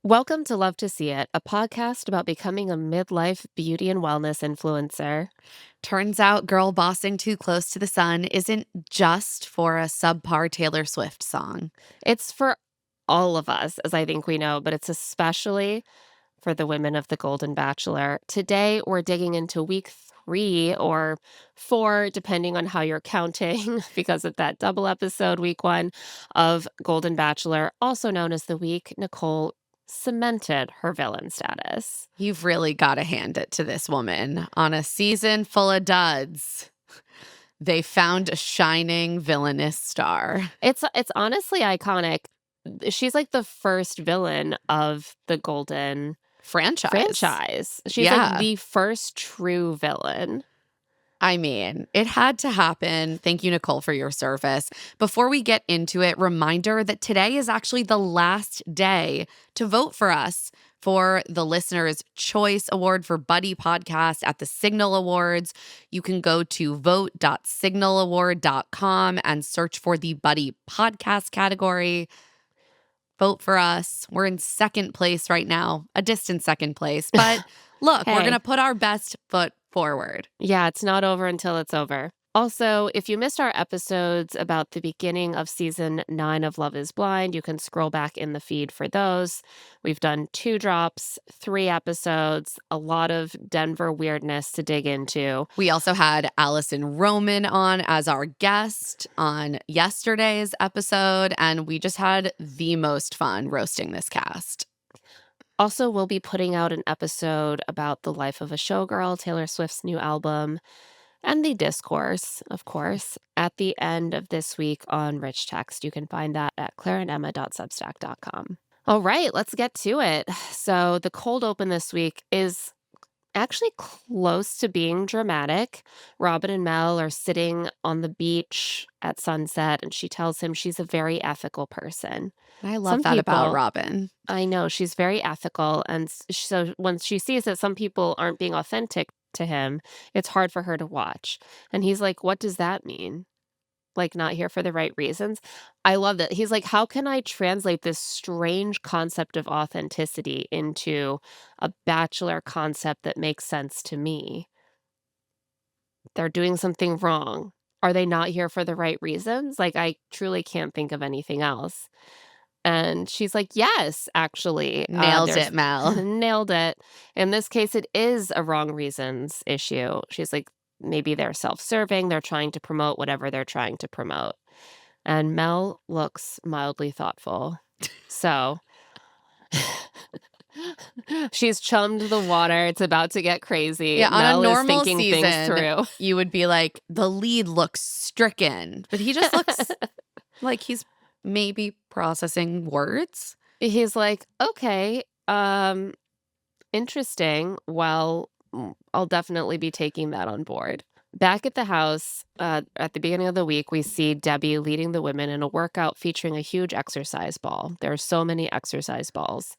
Welcome to Love to See It, a podcast about becoming a midlife beauty and wellness influencer. Turns out girl bossing too close to the sun isn't just for a subpar Taylor Swift song. It's for all of us, as I think we know, but it's especially for the women of the Golden Bachelor. Today, we're digging into week 3 or 4, depending on how you're counting, because of that double episode, week 1 of Golden Bachelor, also known as the week Nicolle cemented her villain status. You've really got to hand it to this woman. On a season full of duds, they found a shining villainous star. It's honestly iconic. She's like the first villain of the Golden franchise. She's like the first true villain. I mean, it had to happen. Thank you, Nicolle, for your service. Before we get into it, reminder that today is actually the last day to vote for us for the Listener's Choice Award for Buddy Podcast at the Signal Awards. You can go to vote.signalaward.com and search for the Buddy Podcast category. Vote for us. We're in second place right now, a distant second place. But look, we're going to put our best foot forward. Yeah, it's not over until it's over. Also, if you missed our episodes about the beginning of season 9 of Love is Blind, you can scroll back in the feed for those. We've done 2 drops, 3 episodes, a lot of Denver weirdness to dig into. We also had Allison Roman on as our guest on yesterday's episode, and we just had the most fun roasting this cast. Also, we'll be putting out an episode about the life of a showgirl, Taylor Swift's new album, and the discourse, of course, at the end of this week on Rich Text. You can find that at claireandemma.substack.com. All right, let's get to it. So the cold open this week is actually close to being dramatic. Robin and Mel are sitting on the beach at sunset, and she tells him she's a very ethical person. I love that about Robin. I know, she's very ethical, and so when she sees that some people aren't being authentic to him, it's hard for her to watch. And he's like, what does that mean? Like, not here for the right reasons? I love that. He's like, how can I translate this strange concept of authenticity into a Bachelor concept that makes sense to me? They're doing something wrong. Are they not here for the right reasons? Like, I truly can't think of anything else. And she's like, yes, actually. Nailed it, Mel. Nailed it. In this case, it is a wrong reasons issue. She's like, maybe they're self-serving. They're trying to promote whatever they're trying to promote. And Mel looks mildly thoughtful. So she's chummed the water. It's about to get crazy. Yeah, on Mel a normal is thinking season, things through. You would be like, the lead looks stricken. But he just looks like he's maybe processing words. He's like, okay, interesting. Well, I'll definitely be taking that on board. Back at the house, at the beginning of the week, we see Debbie leading the women in a workout featuring a huge exercise ball. There are so many exercise balls.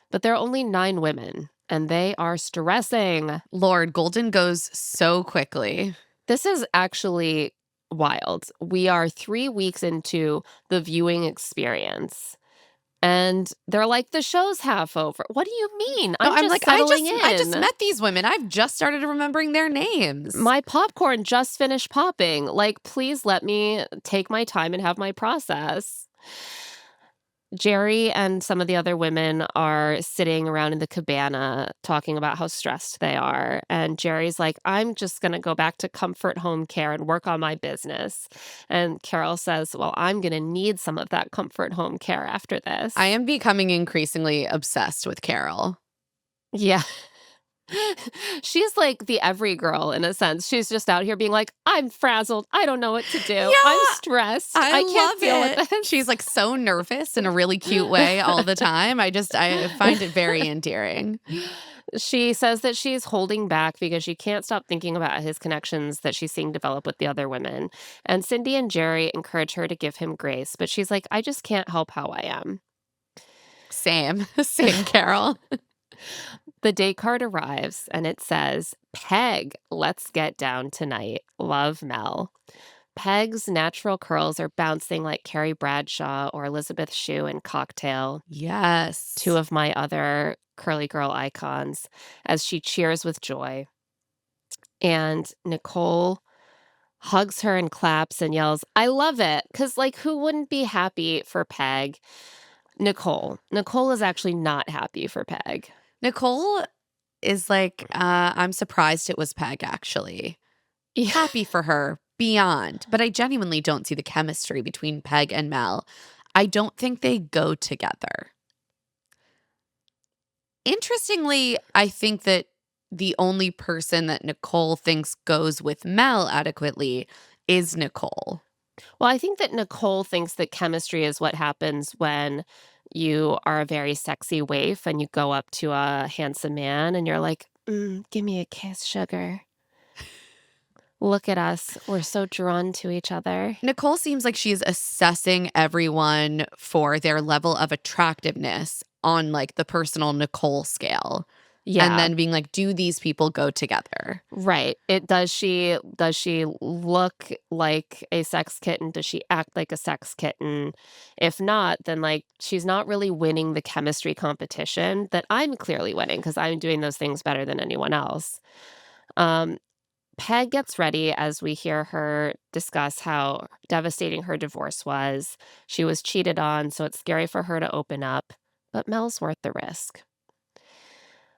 But there are only 9 women, and they are stressing. Lord, Golden goes so quickly. This is actually wild. We are 3 weeks into the viewing experience. And they're like, the show's half over. What do you mean? I'm just settling in. I just met these women. I've just started remembering their names. My popcorn just finished popping. Like, please let me take my time and have my process. Jerry and some of the other women are sitting around in the cabana talking about how stressed they are. And Jerry's like, I'm just going to go back to comfort home care and work on my business. And Carol says, well, I'm going to need some of that comfort home care after this. I am becoming increasingly obsessed with Carol. Yeah. She's like the every girl in a sense. She's just out here being like, I'm frazzled. I don't know what to do. Yeah, I'm stressed. I can't deal with this. She's like so nervous in a really cute way all the time. I find it very endearing. She says that she's holding back because she can't stop thinking about his connections that she's seeing develop with the other women. And Cindy and Jerry encourage her to give him grace, but she's like, I just can't help how I am. Same, Carol. The date card arrives and it says, Peg, let's get down tonight. Love, Mel. Peg's natural curls are bouncing like Carrie Bradshaw or Elizabeth Shue in Cocktail, two Yes. of my other curly girl icons, as she cheers with joy. And Nicolle hugs her and claps and yells, "I love it!" Because, like, who wouldn't be happy for Peg? Nicolle. Nicolle is actually not happy for Peg. Nicolle is like, I'm surprised it was Peg, actually. Yeah. Happy for her, beyond. But I genuinely don't see the chemistry between Peg and Mel. I don't think they go together. Interestingly, I think that the only person that Nicolle thinks goes with Mel adequately is Nicolle. Well, I think that Nicolle thinks that chemistry is what happens when you are a very sexy waif and you go up to a handsome man and you're like, give me a kiss, sugar. Look at us. We're so drawn to each other. Nicolle seems like she's assessing everyone for their level of attractiveness on like the personal Nicolle scale. And Yeah, then being like, do these people go together? right. Does she look like a sex kitten? Does she act like a sex kitten? If not, then like she's not really winning the chemistry competition that I'm clearly winning because I'm doing those things better than anyone else. Um, Peg gets ready as we hear her discuss how devastating her divorce was. She was cheated on, so it's scary for her to open up, but Mel's worth the risk.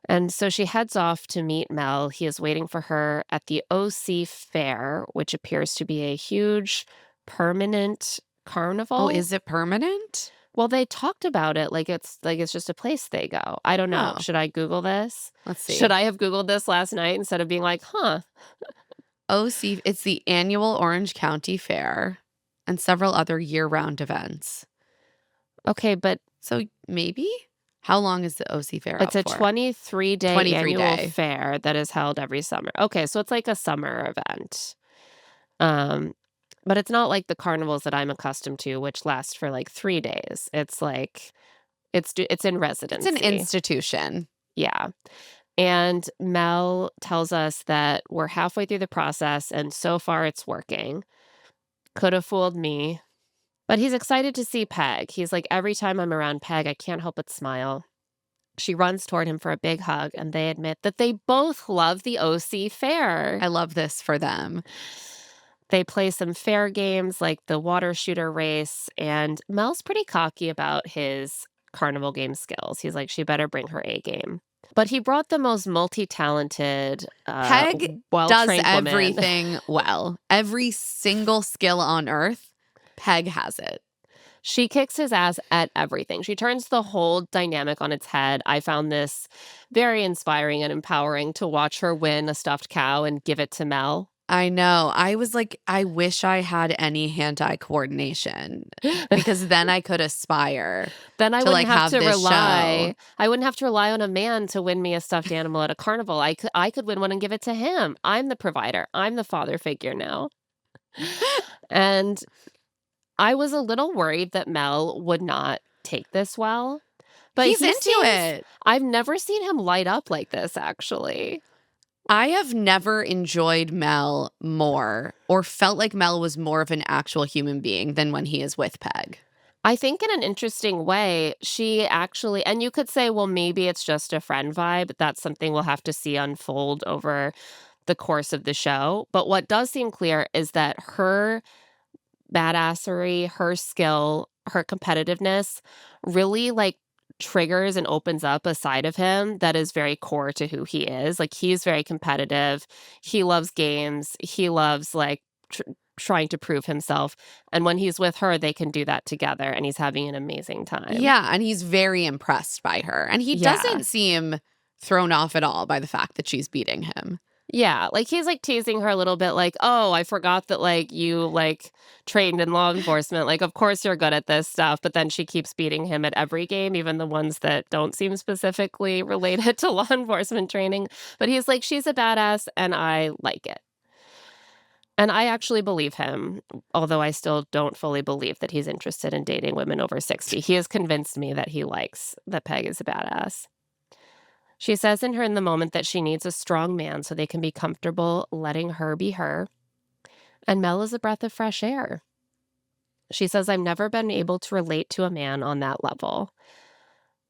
And so she heads off to meet Mel. He is waiting for her at the OC Fair, which appears to be a huge permanent Oh, carnival. is it permanent? Well, they talked about it like it's just a place they go. I don't know. Oh, Should I Google this? let's Should see. I have Googled this last night instead of being like, huh? OC, it's the annual Orange County Fair and several other year-round events. Okay, but So maybe? How long is the OC Fair it's out a for? 23-day 23 annual day. fair that is held every summer. Okay, so it's like a summer event. Um, but it's not like the carnivals that I'm accustomed to, which last for like 3 days. It's like it's in It's an residency. institution. Yeah. And Mel tells us that we're halfway through the process and so far it's working. Could have fooled me. But he's excited to see Peg. He's like, every time I'm around Peg, I can't help but smile. She runs toward him for a big hug, and they admit that they both love the OC Fair. I love this for them. They play some fair games like the water shooter race, and Mel's pretty cocky about his carnival game skills. He's like, she better bring her A game. But he brought the most multi-talented, Peg does well-trained woman. everything well. Every single skill on earth, Peg has it. She kicks his ass at everything. She turns the whole dynamic on its head. I found this very inspiring and empowering to watch her win a stuffed cow and give it to Mel. I know. I was like, I wish I had any hand-eye coordination because then I could aspire Then I to wouldn't like have have to this show. rely I wouldn't have to rely on a man to win me a stuffed animal at a carnival. I could win one and give it to him. I'm the provider. I'm the father figure now. And I was a little worried that Mel would not take this well, but He's he into seems it. I've never seen him light up like this, actually. I have never enjoyed Mel more or felt like Mel was more of an actual human being than when he is with Peg. I think in an interesting way, she actually and you could say, well, maybe it's just a friend vibe. That's something we'll have to see unfold over the course of the show. But what does seem clear is that her badassery, her skill, her competitiveness really like triggers and opens up a side of him that is very core to who he is. Like he's very competitive. He loves games. He loves like trying to prove himself. And when he's with her, they can do that together and he's having an amazing time. Yeah, and he's very impressed by her. And he Yeah. doesn't seem thrown off at all by the fact that she's beating him. Yeah, like, he's, like, teasing her a little bit, like, "Oh, I forgot that, like, you, like, trained in law enforcement, like, of course you're good at this stuff," but then she keeps beating him at every game, even the ones that don't seem specifically related to law enforcement training, but he's like, "She's a badass, and I like it." And I actually believe him, although I still don't fully believe that he's interested in dating women over 60. He has convinced me that he likes that Peg is a badass. She says in the moment that she needs a strong man so they can be comfortable letting her be her. And Mel is a breath of fresh air. She says, I've never been able to relate to a man on that level.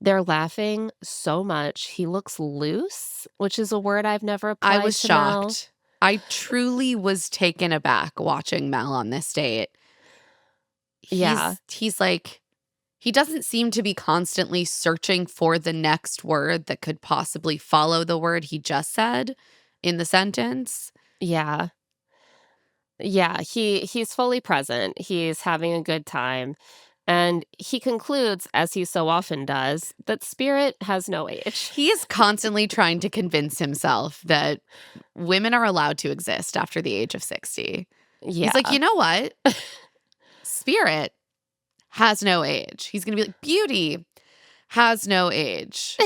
They're laughing so much. He looks loose, which is a word I've never I applied was to Mel. shocked. I truly was taken aback watching Mel on this date. Yeah. He's like, he doesn't seem to be constantly searching for the next word that could possibly follow the word he just said in the sentence. Yeah. Yeah, he's fully present. He's having a good time. And he concludes, as he so often does, that spirit has no age. He is constantly trying to convince himself that women are allowed to exist after the age of 60. He's like, Yeah. you know what? Spirit has no age. He's going to be like, beauty has no age.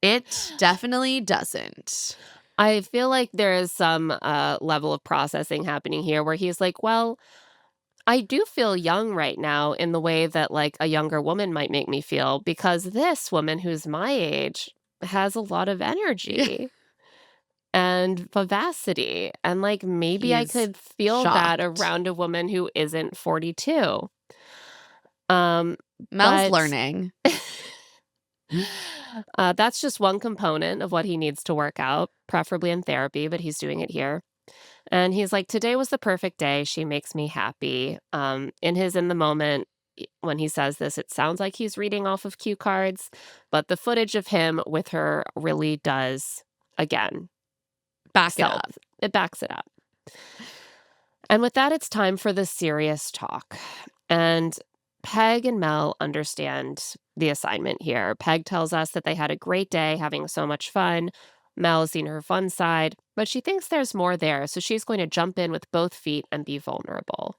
It definitely doesn't. I feel like there is some level of processing happening here where he's like, well, I do feel young right now in the way that like a younger woman might make me feel because this woman who's my age has a lot of Yeah. energy and vivacity. And like maybe I He's could feel that shocked. around a woman who isn't 42. Um, Mel's but learning. that's just one component of what he needs to work out, preferably in therapy, but he's doing it here. And he's like, today was the perfect day. She makes me happy. In the moment, when he says this, it sounds like he's reading off of cue cards, but the footage of him with her really does, again, Back it sell. up. It backs it up. And with that, it's time for the serious talk. And Peg and Mel understand the assignment here. Peg tells us that they had a great day, having so much fun. Mel has seen her fun side, but she thinks there's more there, so she's going to jump in with both feet and be vulnerable.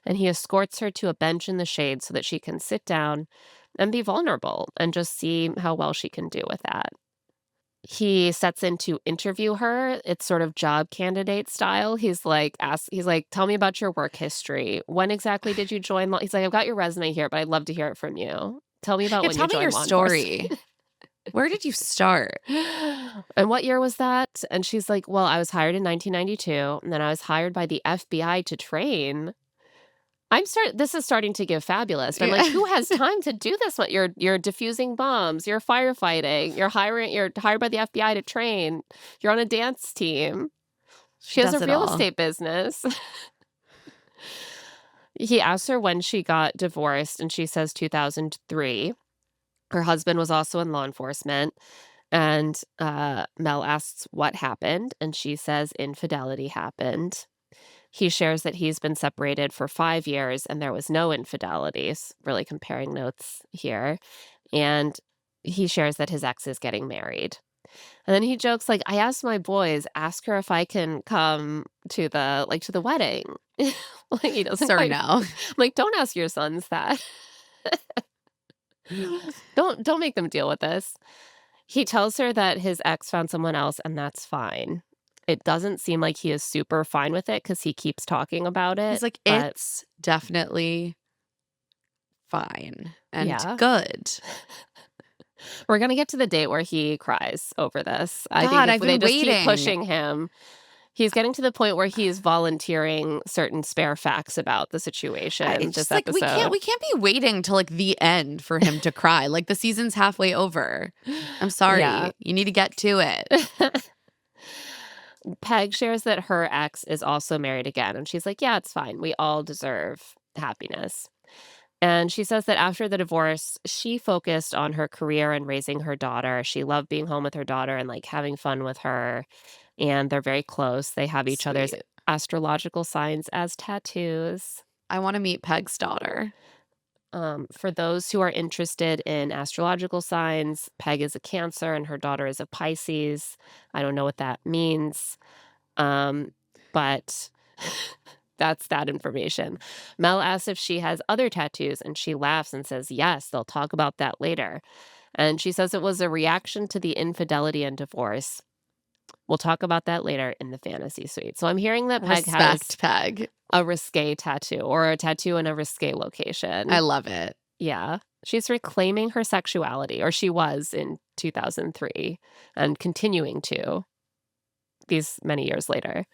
And he escorts her to a bench in the shade so that she can sit down and be vulnerable and just see how well she can do with that. He sets in to interview her. It's sort of job candidate style. He's like, tell me about your work history. When exactly did you join He's like, I've got your resume here, but I'd love to hear it from you. Tell me about Yeah, when you tell me your joined law enforcement. story. Where did you start? And what year was that? And she's like, well, I was hired in 1992, and then I was hired by the FBI to train. This is starting to get fabulous. But I'm like, Yeah. who has time to do this? What you're diffusing bombs, you're firefighting, you're hired by the FBI to train, you're on a dance team. She She has a does it real all. estate business. He asks her when she got divorced, and she says 2003. Her husband was also in law enforcement. And Mel asks what happened, and she says infidelity happened. He shares that he's been separated for 5 years and there was no infidelities, really comparing notes here. And he shares that his ex is getting married. And then he jokes like, "I asked my boys, ask her if I can come to the wedding." Like, he doesn't Sir, quite no. I'm like, "Don't ask your sons that. Don't make them deal with this." He tells her that his ex found someone else, and that's fine. It doesn't seem like he is super fine with it because he keeps talking about He's it, like, but it's definitely fine and yeah. good. We're gonna get to the date where he cries over this. I think God, if I've they been just keep waiting. pushing him, he's getting to the point where he's volunteering certain spare facts about the situation It's this just like we can't episode. be waiting till like the end for him to cry. Like the season's halfway over. I'm Yeah. sorry. You need to get to it. Peg shares that her ex is also married again, and she's like, "Yeah, it's fine. We all deserve happiness." And she says that after the divorce, she focused on her career and raising her daughter. She loved being home with her daughter and like having fun with her. And they're very close. They have each other's Sweet. astrological signs as tattoos. I want to meet Peg's daughter. For those who are interested in astrological signs, Peg is a Cancer and her daughter is a Pisces. I don't know what that means, but that's that information. Mel asks if she has other tattoos, and she laughs and says, yes, they'll talk about that later. And she says it was a reaction to the infidelity and divorce. We'll talk about that later in the fantasy suite. So I'm hearing that Peg has Respect Peg. a risque tattoo or a tattoo in a risque location. I love it. Yeah. She's reclaiming her sexuality, or she was in 2003 and continuing to these many years later.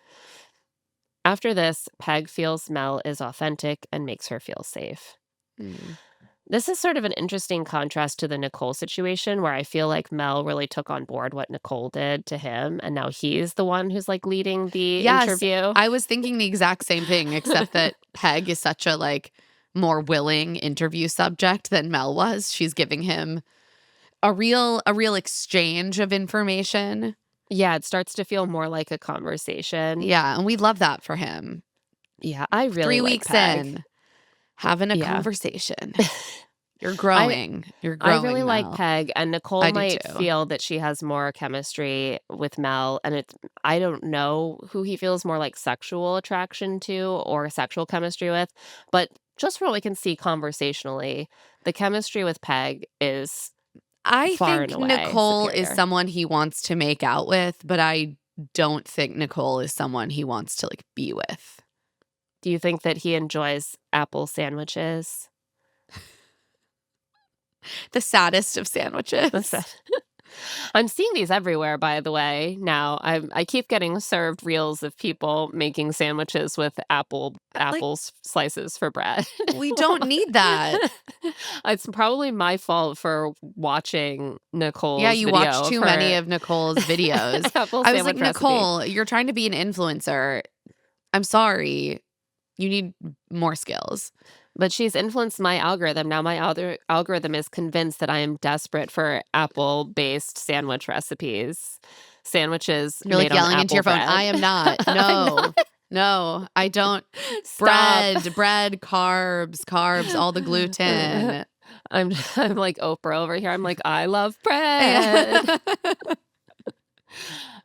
After this, Peg feels Mel is authentic and makes her feel safe. Mm. This is sort of an interesting contrast to the Nicolle situation where I feel like Mel really took on board what Nicolle did to him, and now he's the one who's, like, leading the Yes, interview. I was thinking the exact same thing, except that Peg is such a, like, more willing interview subject than Mel was. She's giving him a real exchange of information. Yeah, it starts to feel more like a conversation. Yeah, and we love that for him. Yeah, I really 3 like weeks Peg. in, having a Yeah. conversation. You're I growing. You're I really growing, like Mel. Peg, and Nicolle I do might too. feel that she has more chemistry with Mel, and I don't know who he feels more like sexual attraction to or sexual chemistry with, but just from what we can see conversationally, the chemistry with Peg is I far and think away Nicolle is superior. someone he wants to make out with, but I don't think Nicolle is someone he wants to, like, be with. Do you think that he enjoys apple sandwiches? The saddest of sandwiches. I'm seeing these everywhere, by the way, now. I keep getting served reels of people making sandwiches with Like, apples slices for bread. we don't need that. It's probably my fault for watching Yeah, Nicole's you watch video of too many her of Nicole's videos. apple I was like, sandwich recipe. "Nicolle, you're trying to be an influencer. I'm sorry. You need more skills." But she's influenced my algorithm. Now my algorithm is convinced that I am desperate for apple-based sandwich recipes. Sandwiches You're, like, made on yelling into apple your phone, "I bread. am not. I'm No. not. No, I don't. Stop. Bread, carbs, all the gluten." I'm like Oprah over here. I'm like, "I love Yeah. bread."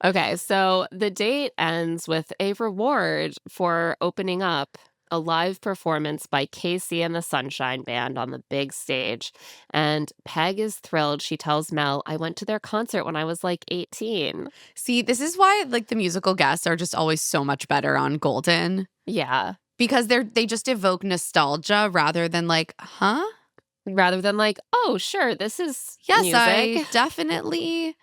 Okay, so the date ends with a reward for opening up a live performance by Casey and the Sunshine Band on the big stage. And Peg is thrilled. She tells Mel, I went to their concert when I was like 18. See, this is why, like, the musical guests are just always so much better on Golden Yeah. because they just evoke nostalgia rather than like, "Huh? Rather than like, oh, sure, this is Yes, music. I definitely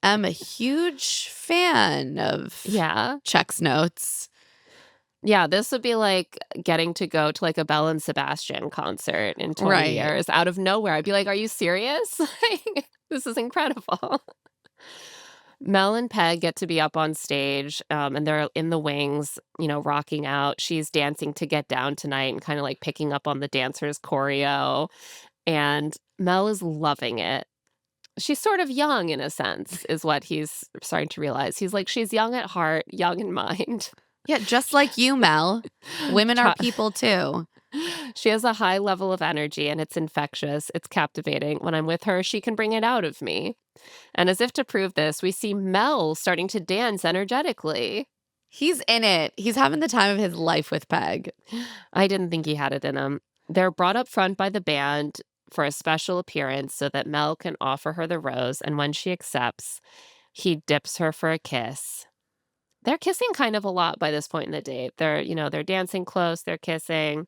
am a huge fan of Yeah. Chex Notes." Yeah, this would be like getting to go to like a Belle and Sebastian concert in 20 Right. years out of nowhere. I'd be like, are you serious? Like, this is incredible. Mel and Peg get to be up on stage, and they're in the wings, rocking out. She's dancing to Get Down Tonight and kind of like picking up on the dancers' choreo. And Mel is loving it. She's sort of young in a sense, is what he's starting to realize. He's like, she's young at heart, young in mind. Yeah, just like you, Mel. Women are Try- people too. She has a high level of energy and it's infectious. It's captivating. When I'm with her, she can bring it out of me. And as if to prove this, we see Mel starting to dance energetically. He's in it. He's having the time of his life with Peg. I didn't think he had it in him. They're brought up front by the band for a special appearance so that Mel can offer her the rose. And when she accepts, he dips her for a kiss. They're kissing kind of a lot by this point in the date. They're dancing close, they're kissing.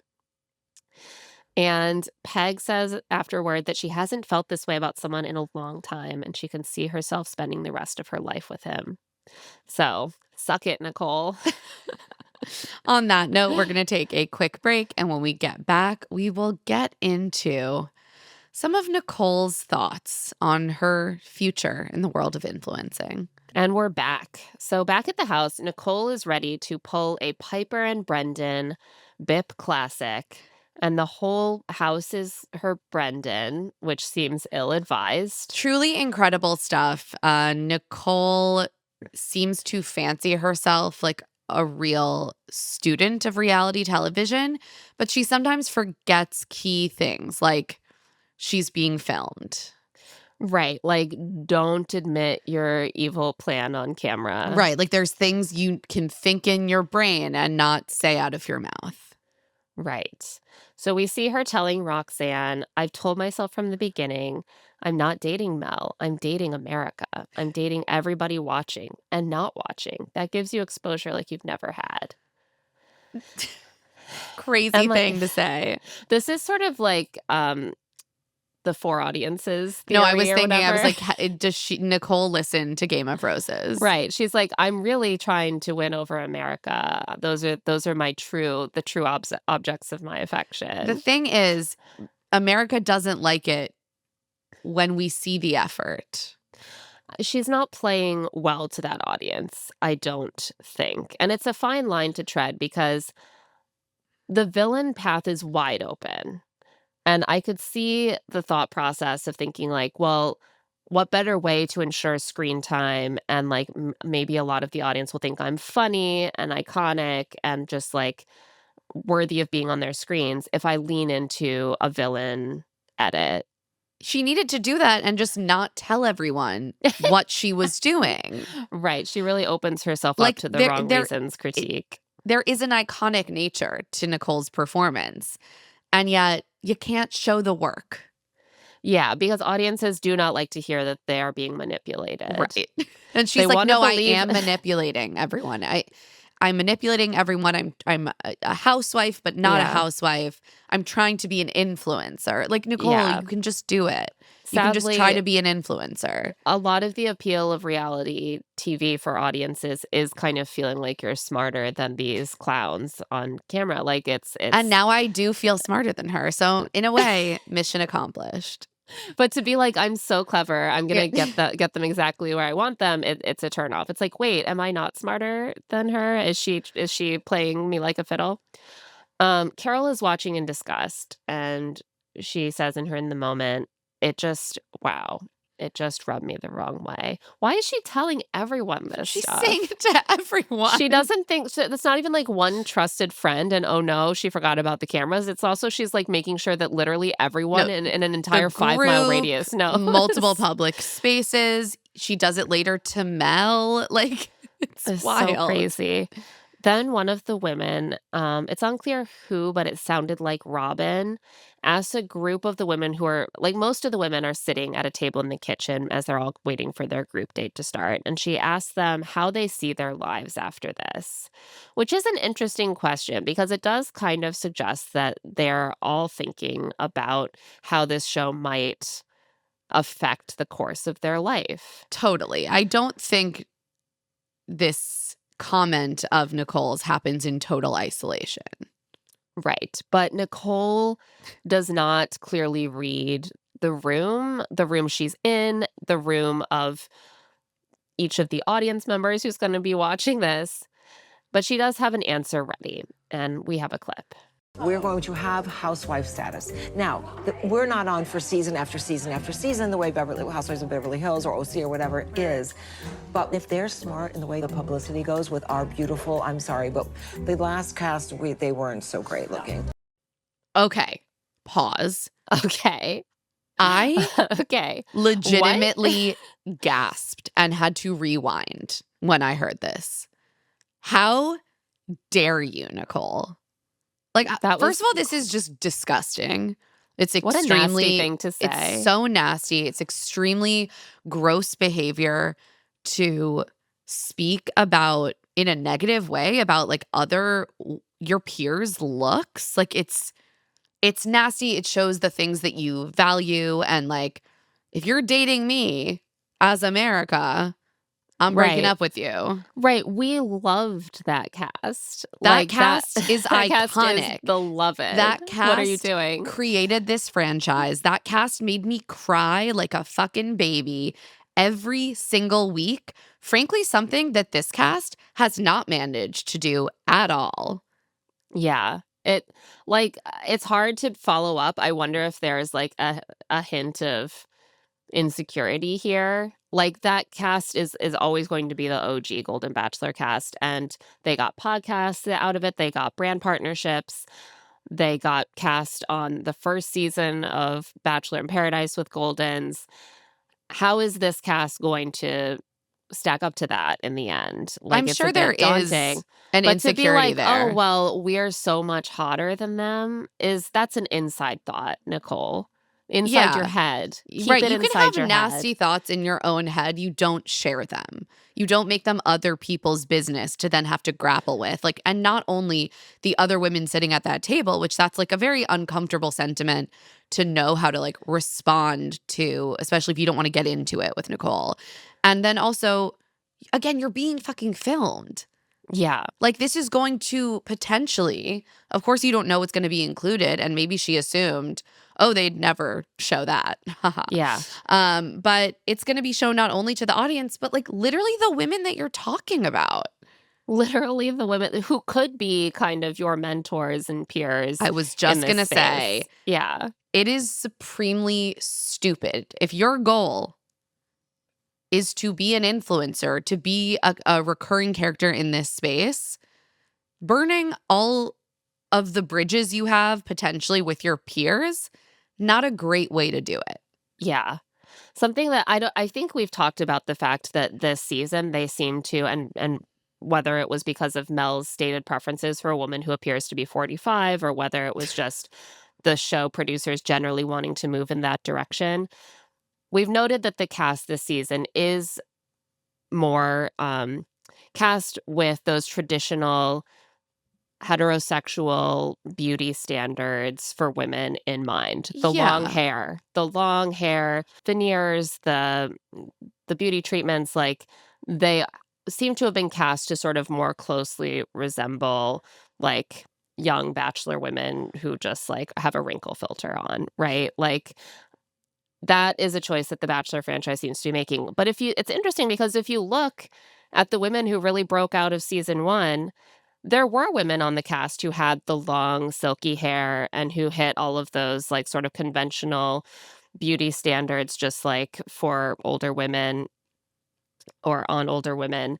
And Peg says afterward that she hasn't felt this way about someone in a long time and she can see herself spending the rest of her life with him. So, suck it, Nicolle. On that note, we're going to take a quick break. And when we get back, we will get into some of Nicole's thoughts on her future in the world of influencing. And we're back. So, back at the house, Nicolle is ready to pull a Piper and Brendan Bip classic. And the whole house is her Brendan, which seems ill advised. Truly incredible stuff. Nicolle seems to fancy herself like a real student of reality television, but she sometimes forgets key things like she's being filmed. Right. Like, don't admit your evil plan on camera. Right. Like there's things you can think in your brain and not say out of your mouth. Right. So we see her telling Roxanne, I've told myself from the beginning, I'm not dating Mel. I'm dating America. I'm dating everybody watching and not watching. That gives you exposure like you've never had. Crazy And like, thing to say. this is sort of like the four audiences No, I was theory or thinking, I was whatever. like, does Nicolle listen to Game of Roses? Right. She's like, "I'm really trying to win over America. Those are the true objects of my The affection." thing is, America doesn't like it when we see the effort. She's not playing well to that audience, I don't think. And it's a fine line to tread because the villain path is wide open. And I could see the thought process of thinking like, well, what better way to ensure screen time and like maybe a lot of the audience will think I'm funny and iconic and just like worthy of being on their screens if I lean into a villain edit. She needed to do that and just not tell everyone what she was doing. Right. She really opens herself up Like to the wrong reasons critique. there is an iconic nature to Nicole's performance, and yet you can't show the work. Yeah, because audiences do not like to hear that they are being manipulated. Right. And she's They like, wanna "No, I believe am manipulating everyone. I'm manipulating everyone. I'm a housewife, but not a Yeah. housewife. I'm trying to be an influencer." Like, Nicolle, Yeah. you can just do it. You can just try Sadly, to be an influencer. a lot of the appeal of reality TV for audiences is kind of feeling like you're smarter than these clowns on camera. Like it's And now I do feel smarter than her. So in a way, mission accomplished. but to be like, I'm so clever, I'm Yeah. gonna get them exactly where I want them, it's a turn off. It's like, wait, am I not smarter than her? Is she playing me like a fiddle? Carol is watching in disgust, and she says in the moment, it just wow, it just rubbed me the wrong way. Why is she telling everyone this She's stuff? saying it to everyone. She doesn't think so that's not even like one trusted friend and, "Oh, no, she forgot about the cameras." It's also she's, like, making sure that literally everyone No, in an the entire 5-mile group, radius knows. multiple public spaces. She does it later to Mel. Like, it's It's so wild. crazy. Then one of the women, it's unclear who, but it sounded like Robin, asked a group of the women who are like most of the women are sitting at a table in the kitchen as they're all waiting for their group date to start. And she asked them how they see their lives after this, which is an interesting question because it does kind of suggest that they're all thinking about how this show might affect the course of their life. Totally. I don't think this comment of Nicole's happens in total isolation. Right. But Nicolle does not clearly read the room she's in, the room of each of the audience members who's going to be watching this. But she does have an answer ready, and we have a clip. We're going to have housewife status. Now, we're not on for season after season after season the way Housewives of Beverly Hills or OC or whatever is. But if they're smart in the way the publicity goes with our beautiful, I'm sorry, but the last cast, they weren't so great looking. Okay. Pause. Okay. I Okay. legitimately gasped and had to rewind when I heard this. How dare you, Nicolle? Like, first of all, this is just disgusting. It's What a extremely nasty thing to say. It's so nasty. It's extremely gross behavior to speak about in a negative way about like your peers' looks. Like it's nasty. It shows the things that you value, and like if you're dating me as America, I'm breaking Right. up with you. Right. We loved that cast. That Like, cast is that cast is iconic. beloved. That What are you cast doing? created this franchise. That cast made me cry like a fucking baby every single week. Frankly, something that this cast has not managed to do at all. Yeah. It's hard to follow up. I wonder if there's like a hint of insecurity here. Like that cast is always going to be the OG Golden Bachelor cast, and they got podcasts out of it. They got brand partnerships. They got cast on the first season of Bachelor in Paradise with Goldens. How is this cast going to stack up to that in the end? Like, I'm it's sure a there bit daunting. is an But to be insecurity like, there. oh, well, we're so much hotter than them that's an inside thought, Nicolle. inside your head. Keep Right. it You can inside have your nasty head. thoughts in your own head. You don't share them. You don't make them other people's business to then have to grapple with. Like, and not only the other women sitting at that table, which that's like a very uncomfortable sentiment to know how to like respond to, especially if you don't want to get into it with Nicolle. And then also, again, you're being fucking filmed. Yeah. Like, this is going to potentially, of course, you don't know what's going to be included. And maybe she assumed, oh, they'd never show that. Yeah. But it's going to be shown not only to the audience, but like literally the women that you're talking about. Literally the women who could be kind of your mentors and peers I was in just this going to space. say, Yeah. it is supremely stupid. If your goal is to be an influencer, to be a recurring character in this space, burning all of the bridges you have potentially with your peers, not a great way to do it. Yeah. Something that I think we've talked about the fact that this season they seem to and whether it was because of Mel's stated preferences for a woman who appears to be 45 or whether it was just the show producers generally wanting to move in that direction. We've noted that the cast this season is more cast with those traditional heterosexual beauty standards for women in mind. The long hair, veneers, the beauty treatments, like they seem to have been cast to sort of more closely resemble like young bachelor women who just like have a wrinkle filter on, right? Like that is a choice that the Bachelor franchise seems to be making. But it's interesting because if you look at the women who really broke out of season 1, there were women on the cast who had the long, silky hair and who hit all of those, like, sort of conventional beauty standards, just like for older women or on older women.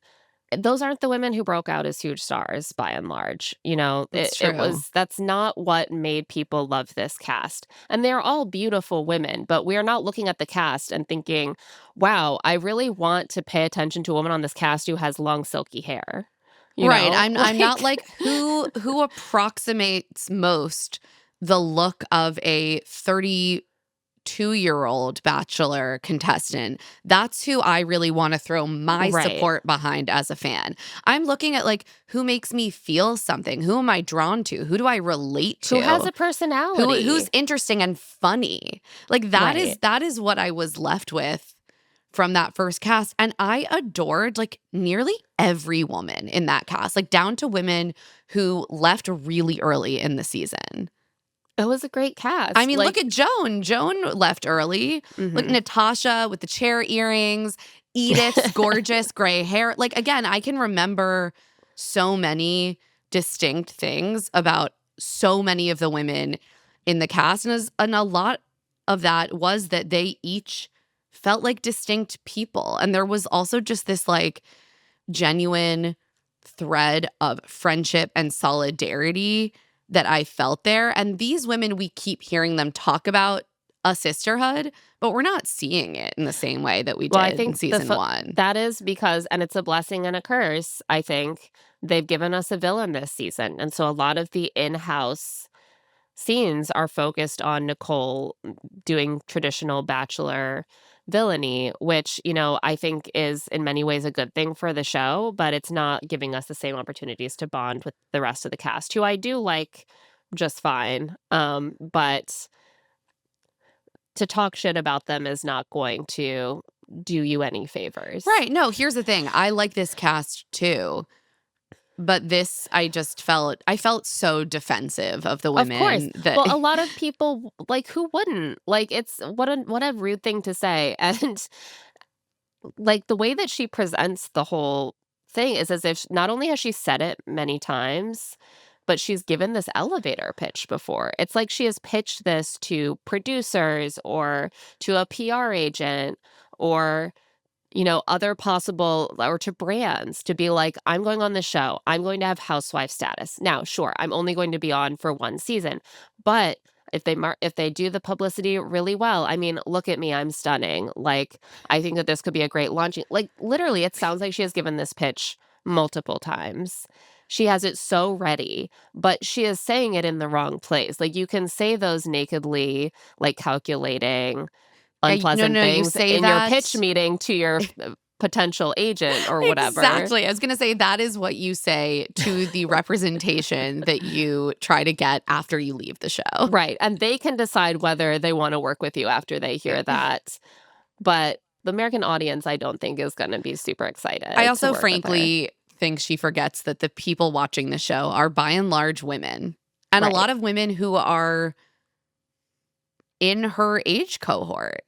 Those aren't the women who broke out as huge stars by and large. You know, That's true. that's not what made people love this cast. And they're all beautiful women, but we're not looking at the cast and thinking, wow, I really want to pay attention to a woman on this cast who has long, silky hair. You Right. know, I'm not like who approximates most the look of a 32-year-old Bachelor contestant. That's who I really want to throw my Right. support behind as a fan. I'm looking at like who makes me feel something. Who am I drawn to? Who do I relate to? Who has a personality. Who's interesting and funny. Like that is what I was left with from that first cast. And I adored like nearly every woman in that cast, like down to women who left really early in the season. It was a great cast. I mean, look at Joan. Joan left early. Look, Natasha with the chair earrings, Edith's gorgeous gray hair. Like, again, I can remember so many distinct things about so many of the women in the cast. And a lot of that was that they each felt like distinct people. And there was also just this like genuine thread of friendship and solidarity that I felt there. And these women, we keep hearing them talk about a sisterhood, but we're not seeing it in the same way that we did in season 1. That is because, and it's a blessing and a curse, I think, they've given us a villain this season. And so a lot of the in-house scenes are focused on Nicolle doing traditional Bachelor villainy, which, you know, I think is in many ways a good thing for the show, but it's not giving us the same opportunities to bond with the rest of the cast, who I do like just fine. But to talk shit about them is not going to do you any favors. Right. No, here's the thing. I like this cast too. But this, I felt so defensive of the women. Of course. That, well, a lot of people, like, who wouldn't? Like, it's what a rude thing to say. And like the way that she presents the whole thing is as if not only has she said it many times, but she's given this elevator pitch before. It's like she has pitched this to producers or to a PR agent or, you know, other possible, or to brands to be like, I'm going on the show. I'm going to have housewife status. Now, sure, I'm only going to be on for one season, but if they do the publicity really well, I mean, look at me, I'm stunning. Like, I think that this could be a great launching. Like, literally, it sounds like she has given this pitch multiple times. She has it so ready, but she is saying it in the wrong place. Like, you can say those nakedly, like, calculating, Yeah, no, unpleasant no, you things say in your pitch that. meeting to your potential agent or whatever. Exactly. I was going to say that is what you say to the representation that you try to get after you leave the show. Right, and they can decide whether they wanna work with you after they hear Yeah. that, but the American audience, I don't think, is gonna be super I excited to also work with her. frankly think she forgets that the people watching the show are by and large women, and a Right. lot of women who are in her age cohort.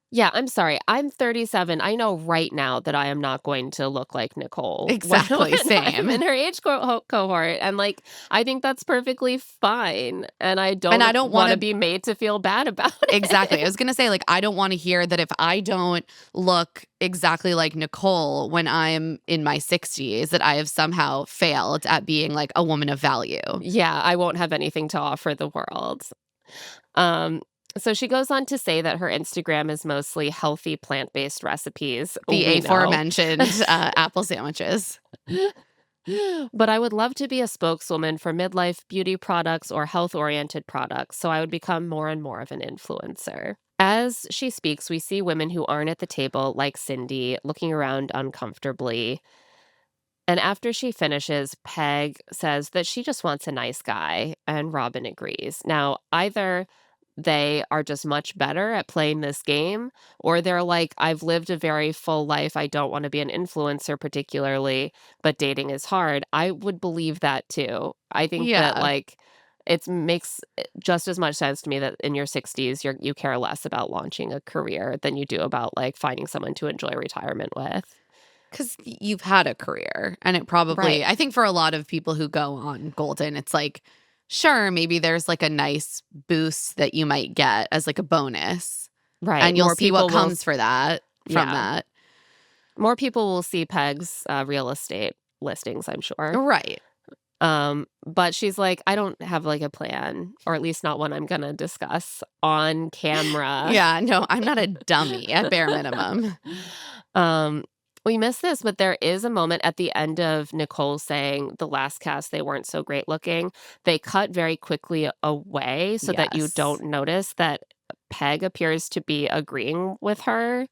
Yeah, I'm sorry, I'm 37, I know right now that I am not going to look like Nicolle when Exactly, I'm same. in her age cohort, and, like, I think that's perfectly fine, and I And I don't don't wanna wanna be made to feel bad about exactly. I it. was gonna say, like, I don't wanna hear that if I don't look exactly like Nicolle when I'm in my 60s, that I have somehow failed at being, like, a woman of value. Yeah, I won't have anything to offer the world. Um, so she goes on to say that her Instagram is mostly healthy plant-based recipes. The We know. aforementioned, apple sandwiches. But I would love to be a spokeswoman for midlife beauty products or health-oriented products, so I would become more and more of an influencer. As she speaks, we see women who aren't at the table, like Cindy, looking around uncomfortably. And after she finishes, Peg says that she just wants a nice guy, and Robin agrees. Now, either they are just much better at playing this game, or they're like, I've lived a very full life. I don't want to be an influencer particularly, but dating is hard. I would believe that too. I think that, Yeah, like, it makes just as much sense to me that in your 60s, you care less about launching a career than you do about like finding someone to enjoy retirement with. 'cause you've had a career, and it Right. probably I think for a lot of people who go on Golden, it's like, sure, maybe there's, like, a nice boost that you might get as, like, a bonus, Right, and you'll more see what people will comes for that from yeah, that. more people will see Peg's, real estate listings, I'm sure. Right. But she's like, "I don't have, like, a plan, or at least not one I'm gonna discuss on camera." Yeah, no, I'm not a dummy at bare minimum. Um, we missed this, but there is a moment at the end of Nicole saying the last cast, they weren't so great looking. They cut very quickly away so that you Yes. don't notice that Peg appears to be agreeing with her.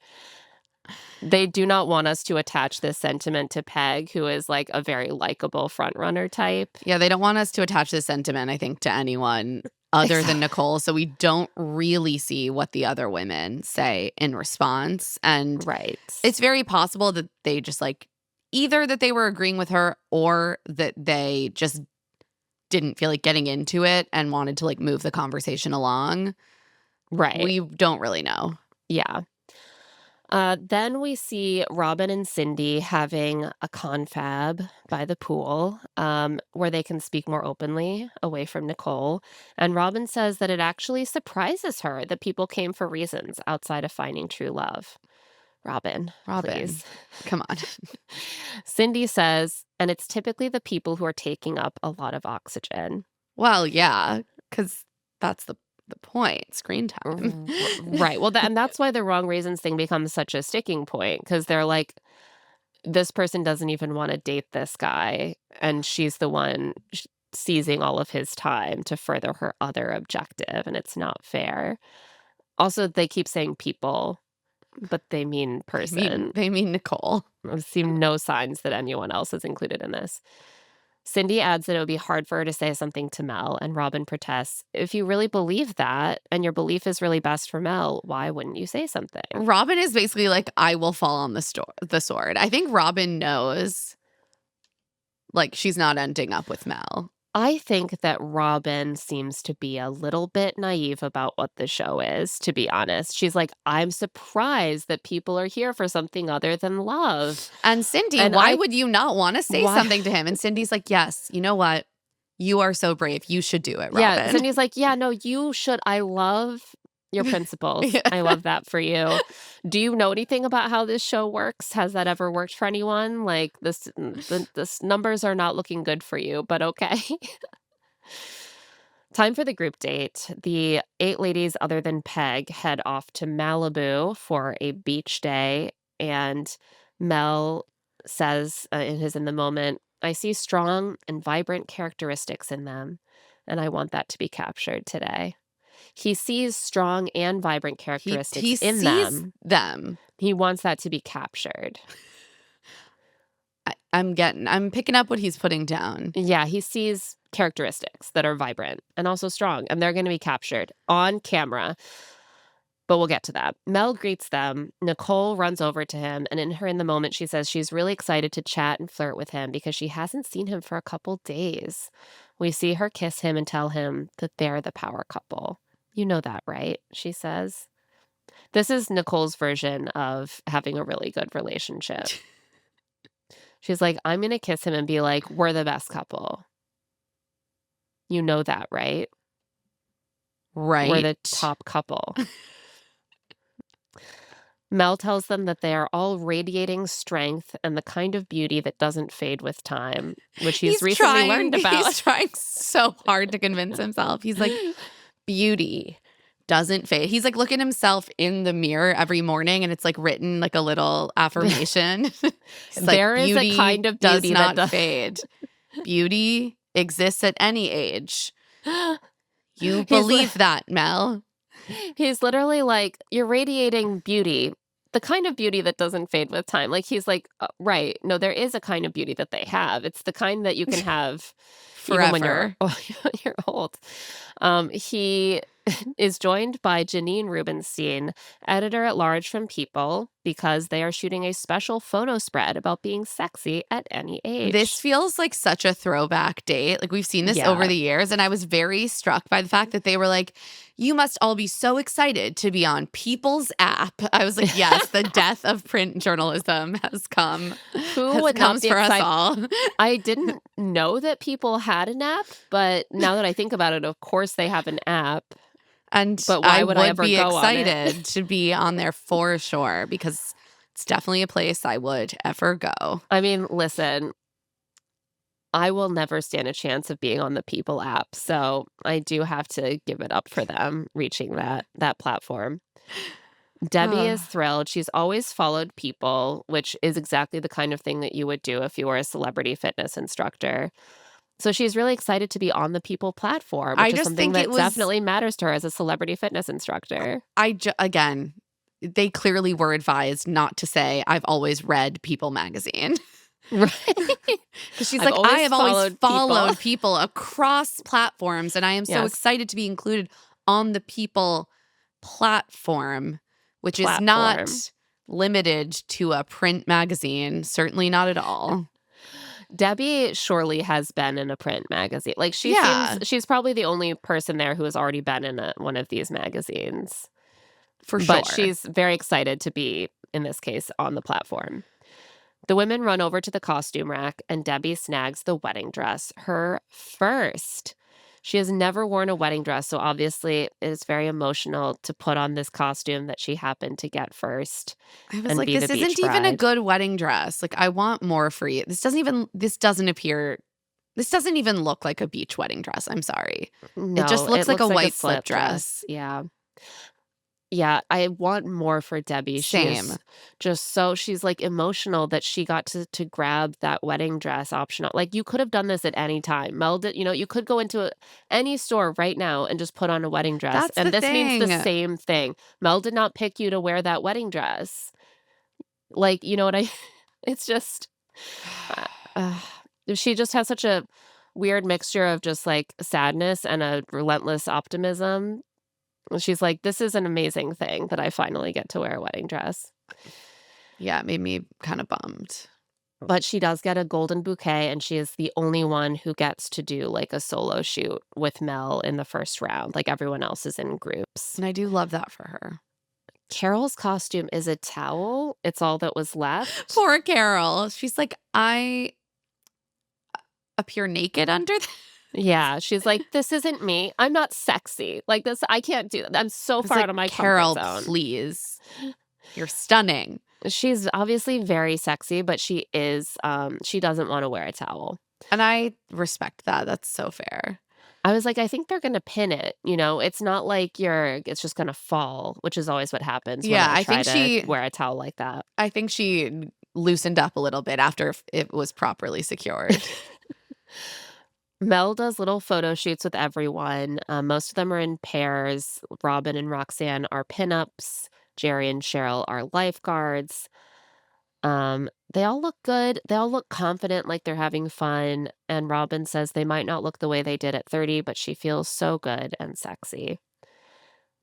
They do not want us to attach this sentiment to Peg, who is, like, a very likable frontrunner type. Yeah, they don't want us to attach this sentiment, I think, to anyone other than Exact Nicolle, so we don't really see what the other women say in response, and Right. it's very possible that they just, like either that they were agreeing with her or that they just didn't feel like getting into it and wanted to, like, move the conversation along. Right. We don't really know. Yeah. Then we see Robin and Cindy having a confab by the pool, where they can speak more openly away from Nicolle. And Robin says that it actually surprises her that people came for reasons outside of finding true love. Robin, Robin, please. come on. Cindy says, and it's typically the people who are taking up a lot of oxygen. Well, yeah, because that's the point, screen time. Right. Well, and that's why the wrong reasons thing becomes such a sticking point because they're like, this person doesn't even want to date this guy, and she's the one seizing all of his time to further her other objective, and it's not fair. Also, they keep saying people, but they mean person. They mean Nicolle. I've seen no signs that anyone else is included in this. Cindy adds that it would be hard for her to say something to Mel, and Robin protests, if you really believe that, and your belief is really best for Mel, why wouldn't you say something? Robin is basically like, I will fall on the sword. I think Robin knows, like, she's not ending up with Mel. I think that Robin seems to be a little bit naive about what the show is, to be honest. She's like, I'm surprised that people are here for something other than love. And Cindy, And why would you not want to say why something to him? And Cindy's like, yes, you know what? You are so brave. You should do it, Yeah, Robin. Cindy's like, yeah, no, you should. I love your principles. Yeah. I love that for you. Do you know anything about how this show works? Has that ever worked for anyone? Like this numbers are not looking good for you, but okay. Time for the group date. The 8 ladies other than Peg head off to Malibu for a beach day, and Mel says in his in the moment, I see strong and vibrant characteristics in them, and I want that to be captured today. He sees strong and vibrant characteristics He in sees them. them. He wants that to be captured. I'm picking up what he's putting down. Yeah, he sees characteristics that are vibrant and also strong, and they're going to be captured on camera. But we'll get to that. Mel greets them. Nicolle runs over to him, and in the moment, she says she's really excited to chat and flirt with him because she hasn't seen him for a couple days. We see her kiss him and tell him that they're the power couple. You know that, right? She says. This is Nicolle's version of having a really good relationship. She's like, I'm going to kiss him and be like, we're the best couple. You know that, right? Right. We're the top couple. Mel tells them that they are all radiating strength and the kind of beauty that doesn't fade with time, which he's recently learned about. He's trying so hard to convince himself. He's like, beauty doesn't fade. He's like looking himself in the mirror every morning, and it's like written like a little affirmation. There is a kind of beauty does that not fade. Beauty exists at any age. You believe that, Mel. He's literally like, you're radiating beauty, the kind of beauty that doesn't fade with time. Like, he's like, right. No, there is a kind of beauty that they have. It's the kind that you can have even when you're old. He is joined by Janine Rubenstein, editor-at-large from People, because they are shooting a special photo spread about being sexy at any age. This feels like such a throwback date. Like, we've seen this over the years, and I was very struck by the fact that they were like, you must all be so excited to be on People's app. I was like, yes, the death of print journalism has come. Who would not be for excited? Us all. I didn't know that People had an app, but now that I think about it, of course they have an app. But why would I ever be go excited to be on there for sure, because it's definitely a place I would ever go. I mean, listen, I will never stand a chance of being on the People app, so I do have to give it up for them reaching that platform. Debbie is thrilled. She's always followed People, which is exactly the kind of thing that you would do if you were a celebrity fitness instructor. So she's really excited to be on the People platform, which is something that definitely matters to her as a celebrity fitness instructor. Again, they clearly were advised not to say, I've always read People magazine. Right. Because she's like, I have always followed People across platforms, and I am so excited to be included on the People platform, which is not limited to a print magazine. Certainly not at all. Debbie surely has been in a print magazine. Like, she's probably the only person there who has already been in one of these magazines. For sure. But she's very excited to be, in this case, on the platform. The women run over to the costume rack, and Debbie snags the wedding dress, her first. She has never worn a wedding dress, so obviously it is very emotional to put on this costume that she happened to get first. I was like, this isn't even a good wedding dress. Like, I want more for you. This doesn't even look like a beach wedding dress. I'm sorry. No, it just looks like a white slip dress. Yeah. Yeah, I want more for Debbie. Same. She's like emotional that she got to grab that wedding dress optional. Like, you could have done this at any time. Mel did, you could go into any store right now and just put on a wedding dress. That's the thing. Means the same thing. Mel did not pick you to wear that wedding dress. Like, you know what it's just, she just has such a weird mixture of just like sadness and a relentless optimism. She's like, this is an amazing thing that I finally get to wear a wedding dress. Yeah, it made me kind of bummed. But she does get a golden bouquet, and she is the only one who gets to do like a solo shoot with Mel in the first round. Like, everyone else is in groups. And I do love that for her. Carol's costume is a towel. It's all that was left. Poor Carol. She's like, I appear naked under that. Yeah, she's like, this isn't me. I'm not sexy. Like this, I can't do that. I'm so far out of my comfort zone. Carol, please. You're stunning. She's obviously very sexy, but she doesn't want to wear a towel. And I respect that. That's so fair. I was like, I think they're going to pin it. It's not like it's just going to fall, which is always what happens when I try to wear a towel like that. I think she loosened up a little bit after it was properly secured. Mel does little photo shoots with everyone. Most of them are in pairs. Robin and Roxanne are pinups. Jerry and Cheryl are lifeguards. They all look good. They all look confident, like they're having fun. And Robin says they might not look the way they did at 30, but she feels so good and sexy.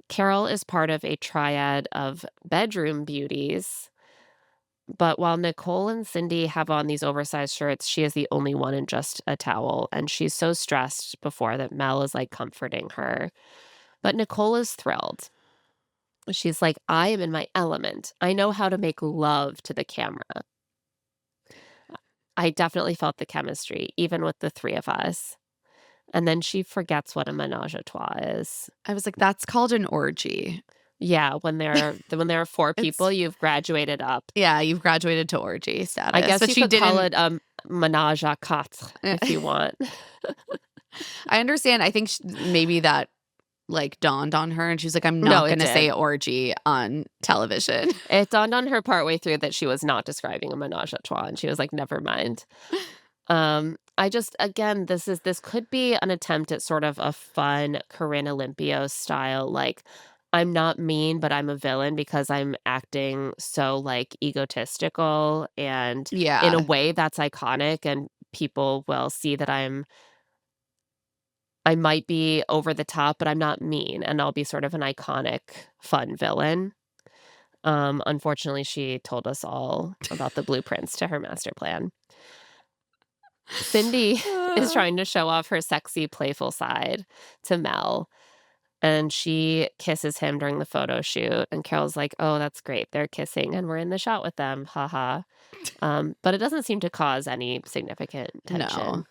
Carol is part of a triad of bedroom beauties. But while Nicolle and Cindy have on these oversized shirts, she is the only one in just a towel. And she's so stressed before that Mel is like comforting her. But Nicolle is thrilled. She's like, I am in my element. I know how to make love to the camera. I definitely felt the chemistry, even with the three of us. And then she forgets what a menage a trois is. I was like, that's called an orgy. Yeah, when there are four people, you've graduated up. Yeah, you've graduated to orgy status. I guess but you she could didn't call it menage à quatre if you want. I understand. I think maybe that like dawned on her and she's like, I'm No, not it going to did. say orgy on television. It dawned on her partway through that she was not describing a menage a trois, and she was like, never mind. I just, again, this could be an attempt at sort of a fun Corinne Olympio style, like, I'm not mean, but I'm a villain because I'm acting so like egotistical, and in a Yeah. way that's iconic, and people will see that I might be over the top, but I'm not mean, and I'll be sort of an iconic, fun villain. Unfortunately, she told us all about the blueprints to her master plan. Cindy is trying to show off her sexy, playful side to Mel, and she kisses him during the photo shoot, and Carol's like, oh, that's great. They're kissing, and we're in the shot with them. Haha. But it doesn't seem to cause any significant tension. No.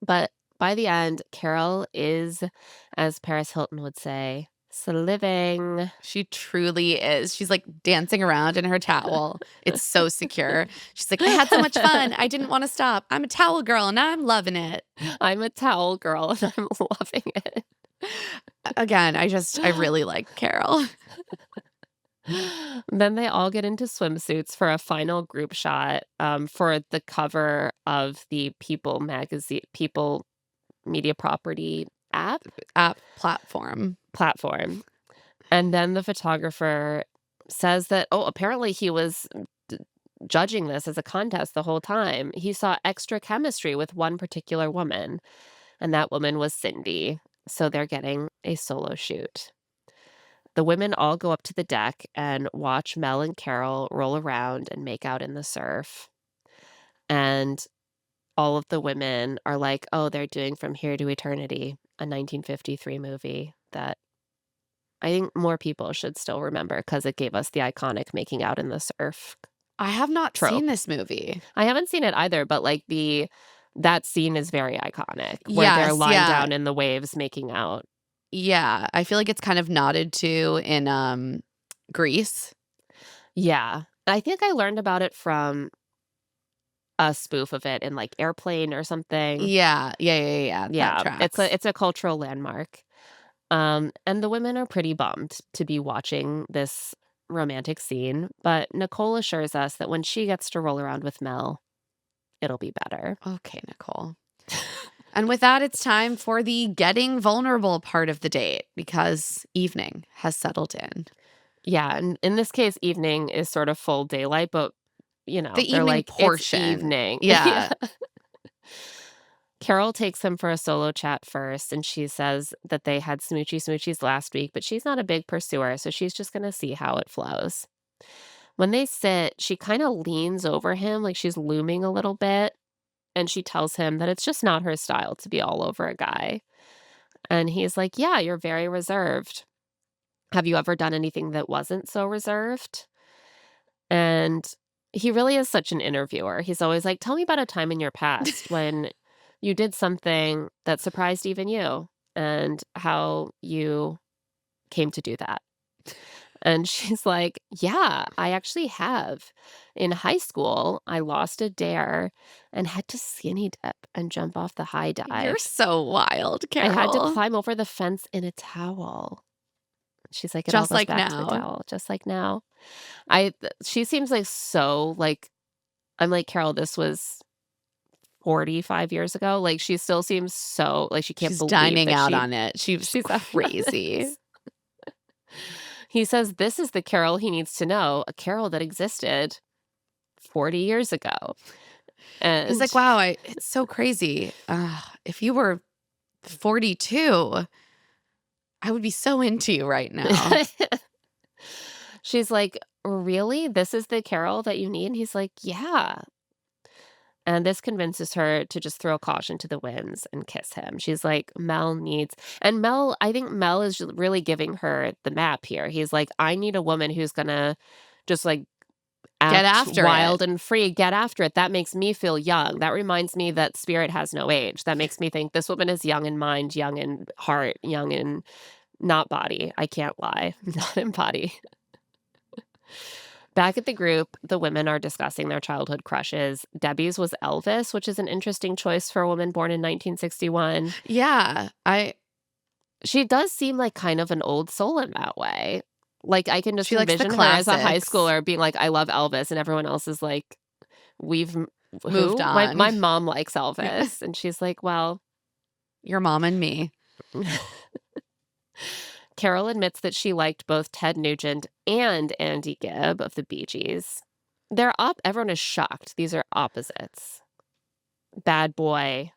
But by the end, Carol is, as Paris Hilton would say, sliving. She truly is. She's like dancing around in her towel. It's so secure. She's like, I had so much fun. I didn't want to stop. I'm a towel girl and I'm loving it. I'm a towel girl and I'm loving it. Again, I really like Carol. Then they all get into swimsuits for a final group shot for the cover of the People magazine, People media property app Platform. And then the photographer says that, oh, apparently he was judging this as a contest the whole time. He saw extra chemistry with one particular woman, and that woman was Cindy. So they're getting a solo shoot. The women all go up to the deck and watch Mel and Carol roll around and make out in the surf. And all of the women are like, oh, they're doing From Here to Eternity, a 1953 movie that I think more people should still remember because it gave us the iconic making out in the surf. I have not Trope. seen this movie. I haven't seen it either, but like that scene is very iconic where they're Yes, lying yeah. down in the waves making out. Yeah. I feel like it's kind of nodded to in Grease. Yeah. I think I learned about it from a spoof of it in like Airplane or something. Yeah. Yeah, That tracks. it's a cultural landmark. And the women are pretty bummed to be watching this romantic scene, but Nicolle assures us that when she gets to roll around with Mel, it'll be better. Okay, Nicolle. And with that, it's time for the getting vulnerable part of the date because evening has settled in. Yeah, and in this case, evening is sort of full daylight, but The they're evening like, portion. it's evening. Yeah. Carol takes him for a solo chat first, and she says that they had smoochies last week, but she's not a big pursuer, so she's just going to see how it flows. When they sit, she kind of leans over him like she's looming a little bit, and she tells him that it's just not her style to be all over a guy. And he's like, yeah, you're very reserved. Have you ever done anything that wasn't so reserved? And he really is such an interviewer. He's always like, tell me about a time in your past when you did something that surprised even you and how you came to do that. And she's like, yeah, I actually have. In high school, I lost a dare and had to skinny dip and jump off the high dive. You're so wild, Carol. I had to climb over the fence in a towel. She's like, "It all Just goes like back to the now. towel, just like now." She seems like so, like I'm like, "Carol, this was 45 years ago." Like, she still seems so like, she can't She's believe dining that out on it. She was she's crazy. He says this is the Carol he needs to know, a Carol that existed 40 years ago. He's And like, wow, it's so crazy. If you were 42, I would be so into you right now. she's like, "Really? This is the Carol that you need?" And he's like, "Yeah." And this convinces her to just throw caution to the winds and kiss him. She's like, Mel needs, and Mel, I think Mel is really giving her the map here. He's like, I need a woman who's gonna just like Get act after it. wild and free, get after it. That makes me feel young. That reminds me that spirit has no age. That makes me think this woman is young in mind, young in heart, young in not body. I can't lie, not in body. Back at the group, the women are discussing their childhood crushes. Debbie's was Elvis, which is an interesting choice for a woman born in 1961. Yeah. She does seem like kind of an old soul in that way. Like, I can just She likes the envision her as a high classics. schooler being like, I love Elvis, and everyone else is like, we've Moved who? on. My mom likes Elvis. And she's like, well, Your mom and me. Carol admits that she liked both Ted Nugent and Andy Gibb of the Bee Gees. Everyone is shocked. These are opposites. Bad boy,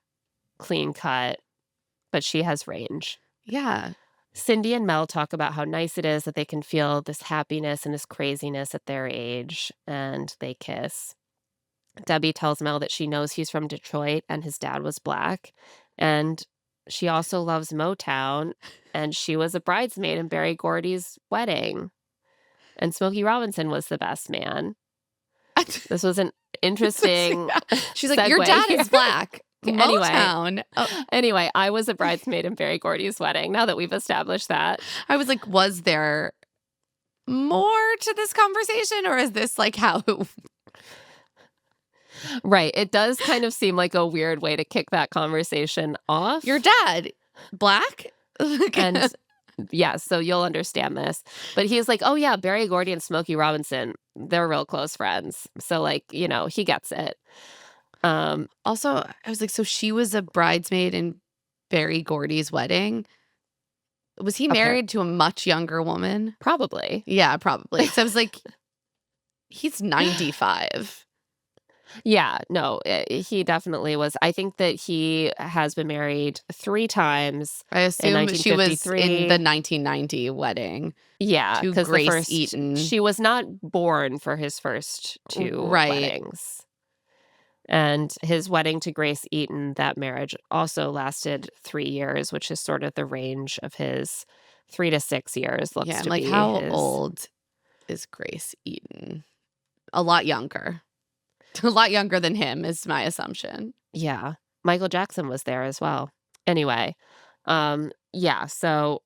clean cut, but she has range. Yeah. Cindy and Mel talk about how nice it is that they can feel this happiness and this craziness at their age, and they kiss. Debbie tells Mel that she knows he's from Detroit and his dad was black, and she also loves Motown, and she was a bridesmaid in Berry Gordy's wedding, and Smokey Robinson was the best man. This was an interesting She's like, your segue dad here. is black. Anyway. Motown. Oh, Anyway, I was a bridesmaid in Berry Gordy's wedding, now that we've established that. I was like, was there more to this conversation, or is this like how it Right. It does kind of seem like a weird way to kick that conversation off. your dad black? And yeah, so you'll understand this. But he's like, oh yeah, Berry Gordy and Smokey Robinson, they're real close friends. So like, he gets it. Also, I was like, so she was a bridesmaid in Berry Gordy's wedding. Was he married to a much younger woman? Probably. Yeah, probably. So I was like, he's 95. Yeah, no, he definitely was. I think that he has been married 3 times. I assume she was 1953. in the 1990 wedding. Yeah, To because Grace Eaton. she was not born for his first 2 Right. weddings. And his wedding to Grace Eaton, that marriage also lasted 3 years, which is sort of the range of his 3 to 6 years. Looks Yeah, to like be how his. old is Grace Eaton? A lot younger. A lot younger than him is my assumption. Yeah, Michael Jackson was there as well. Anyway, yeah, so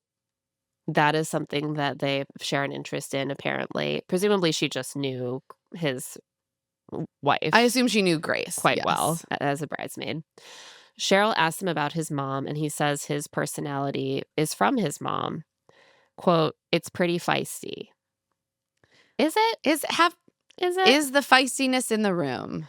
that is something that they share an interest in, apparently. Presumably, she just knew his wife I assume she knew Grace quite yes. well as a bridesmaid. Cheryl asks him about his mom, and he says his personality is from his mom. Quote, it's pretty feisty. Is it? Is the feistiness in the room?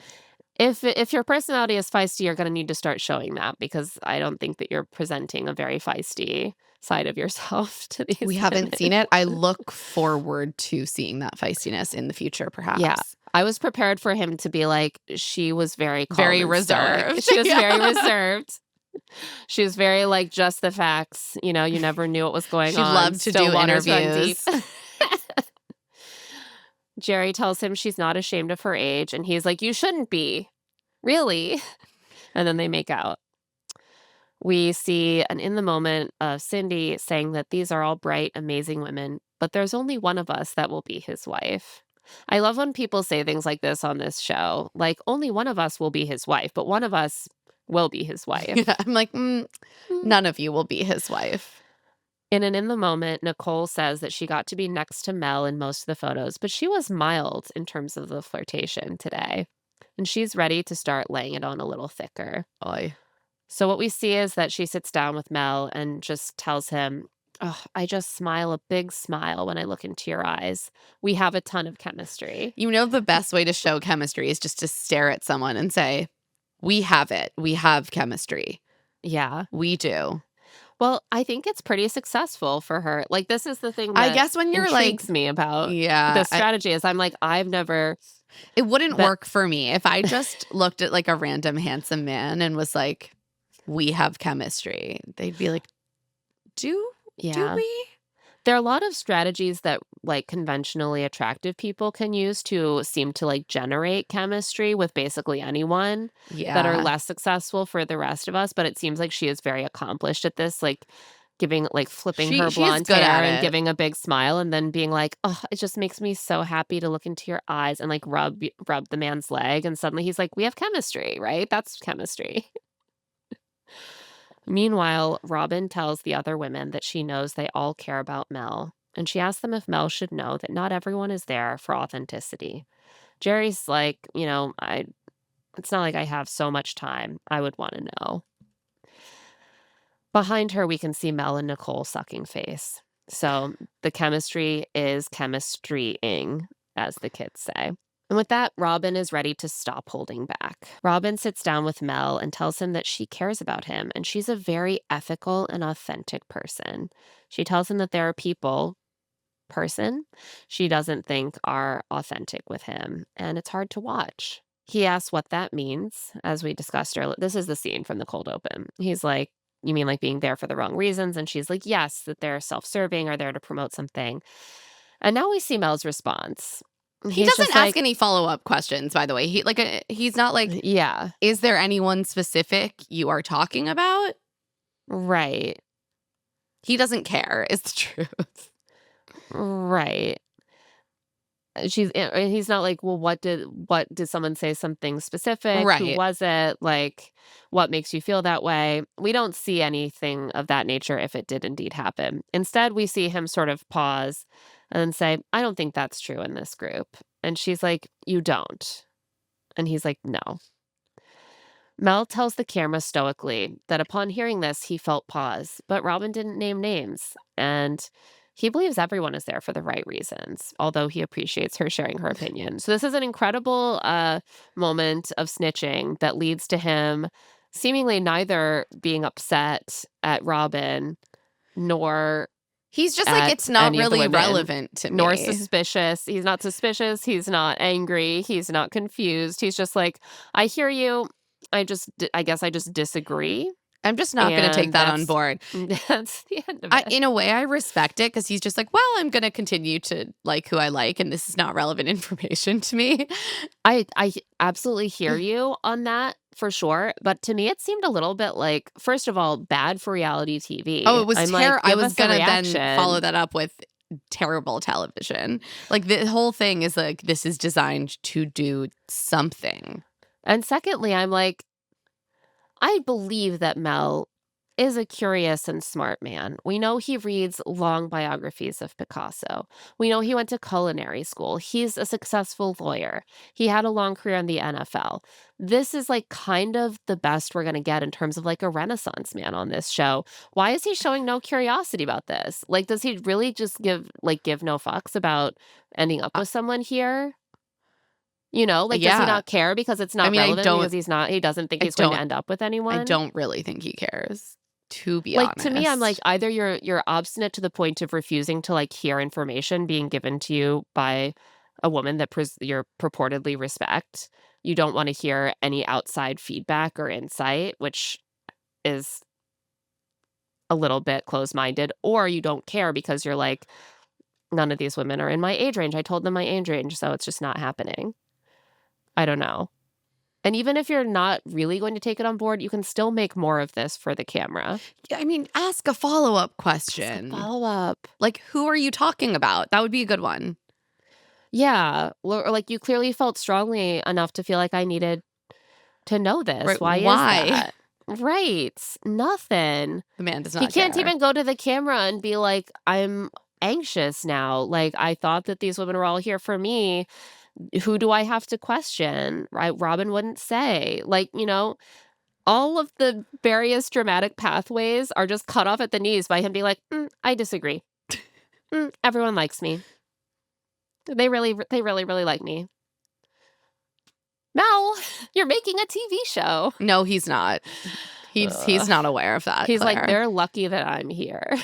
If your personality is feisty, you're going to need to start showing that, because I don't think that you're presenting a very feisty side of yourself to these We haven't women. seen it. I look forward to seeing that feistiness in the future, perhaps. Yeah. I was prepared for him to be like, she was very calm Very and stoic. reserved. She was Yeah. very reserved. She was very like, just the facts. You never knew what was going She on. loved to Still do waters run interviews. deep. Jerry tells him she's not ashamed of her age, and he's like, you shouldn't be. Really? And then they make out. We see an in the moment of Cindy saying that these are all bright, amazing women, but there's only one of us that will be his wife. I love when people say things like this on this show, like only one of us will be his wife, but one of us will be his wife. Yeah, I'm like, none of you will be his wife. In the moment, Nicolle says that she got to be next to Mel in most of the photos, but she was mild in terms of the flirtation today. And she's ready to start laying it on a little thicker. Oy. So what we see is that she sits down with Mel and just tells him, "Ugh, I just smile a big smile when I look into your eyes. We have a ton of chemistry." You know, the best way to show chemistry is just to stare at someone and say, "We have it. We have chemistry. Yeah. We do." Well, I think it's pretty successful for her. Like, this is the thing I that guess when you're like, intrigues me about yeah, this strategy is I'm like, I've never it wouldn't but work for me if I just looked at like a random handsome man and was like, "We have chemistry." They'd be like, "Do yeah. we?" There are a lot of strategies that, like, conventionally attractive people can use to seem to, like, generate chemistry with basically anyone that are Yeah. less successful for the rest of us, but it seems like she is very accomplished at this, like, flipping her She's blonde good hair at and it. giving a big smile and then being like, "Oh, it just makes me so happy to look into your eyes," and, like, rub the man's leg, and suddenly he's like, "We have chemistry," right? That's chemistry. Meanwhile, Robin tells the other women that she knows they all care about Mel, and she asks them if Mel should know that not everyone is there for authenticity. Jerry's like, it's not like I have so much time. I would want to know. Behind her, we can see Mel and Nicolle sucking face. So the chemistry is chemistrying, as the kids say. And with that, Robin is ready to stop holding back. Robin sits down with Mel and tells him that she cares about him and she's a very ethical and authentic person. She tells him that there are person, she doesn't think are authentic with him, and it's hard to watch. He asks what that means, as we discussed earlier. This is the scene from the cold open. He's like, "You mean like being there for the wrong reasons?" And she's like, "Yes, that they're self serving or there to promote something." And now we see Mel's response. He He's just doesn't ask like, any follow-up questions, by the way. He's not like, yeah, "Is there anyone specific you are talking about?" right, He doesn't care, is the truth. right. He's not like, "Well, what did someone say something specific? Who Right. was it? Like, what makes you feel that way?" We don't see anything of that nature if it did indeed happen. Instead, we see him sort of pause and then say, "I don't think that's true in this group." And she's like, "You don't." And he's like, "No." Mel tells the camera stoically that upon hearing this, he felt pause, but Robin didn't name names. And he believes everyone is there for the right reasons, although he appreciates her sharing her opinion. So, this is an incredible moment of snitching that leads to him seemingly neither being upset at Robin nor He's just like, at "It's not any of the really women, relevant to nor me." suspicious. He's not suspicious. He's not angry. He's not confused. He's just like, "I hear you. I guess I just disagree." I'm just not gonna take And that on board. that's the end of it. In a way, I respect it because he's just like, "Well, I'm gonna continue to like who I like, and this is not relevant information to me." I absolutely hear you on that for sure, but to me, it seemed a little bit like, first of all, bad for reality Oh, TV. it was I'm like, I give was us a gonna then follow reaction. that up with terrible television. Like, the whole thing is like, this is designed to do something. And secondly, I'm like, I believe that Mel is a curious and smart man. We know he reads long biographies of Picasso. We know he went to culinary school. He's a successful lawyer. He had a long career in the NFL. This is like kind of the best we're going to get in terms of like a renaissance man on this show. Why is he showing no curiosity about this? Like, does he really just give no fucks about ending up Uh, with someone here? Like, does he yeah. not care because it's I not mean, relevant because he doesn't think I he's going to don't end up with I anyone? don't really think he cares, to be Like, to me, I'm like, honest. either you're obstinate to the point of refusing to, like, hear information being given to you by a woman that you're purportedly respect. You don't wanna hear any outside feedback or insight, which is a little bit closed-minded, or you don't care because you're like, "None of these women are in my age range. I told them my age range, so it's just not happening." I don't know. And even if you're not really going to take it on board, you can still make more of this for the camera. Yeah, I mean, ask a follow-up Ask a question. follow-up. Like, who are you talking about? That would be a good one. Yeah, or like, you clearly felt strongly enough to feel like I needed to know this. Right, Why is why? that? Right. Nothing. The man does He not can't care. even go to the camera and be like, "I'm anxious now. Like, I thought that these women were all here for me. Who do I have to question?" Right? Robin wouldn't say. Like, All of the various dramatic pathways are just cut off at the knees by him being like, I disagree. Everyone likes me. They really, really like me. Mel, you're making a TV show. No, he's not. He's not aware of that, He's Claire. like, they're lucky that I'm here.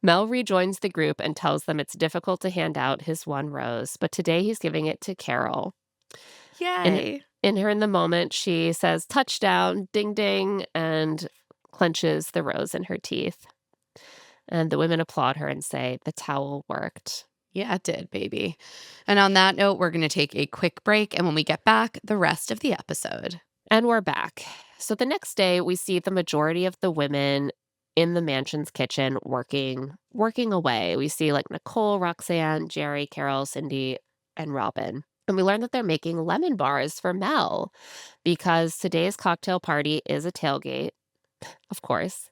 Mel rejoins the group and tells them it's difficult to hand out his one rose, but today he's giving it to Carol. Yay. In her in the moment, she says, touchdown, ding, ding, and clenches the rose in her teeth. And the women applaud her and say, the towel worked. Yeah, it did, baby. And on that note, we're going to take a quick break. And when we get back, the rest of the episode. And we're back. So the next day, we see the majority of the women in the mansion's kitchen working away. We see like Nicolle, Roxanne, Jerry, Carol, Cindy, and Robin. And we learn that they're making lemon bars for Mel because today's cocktail party is a tailgate, of course.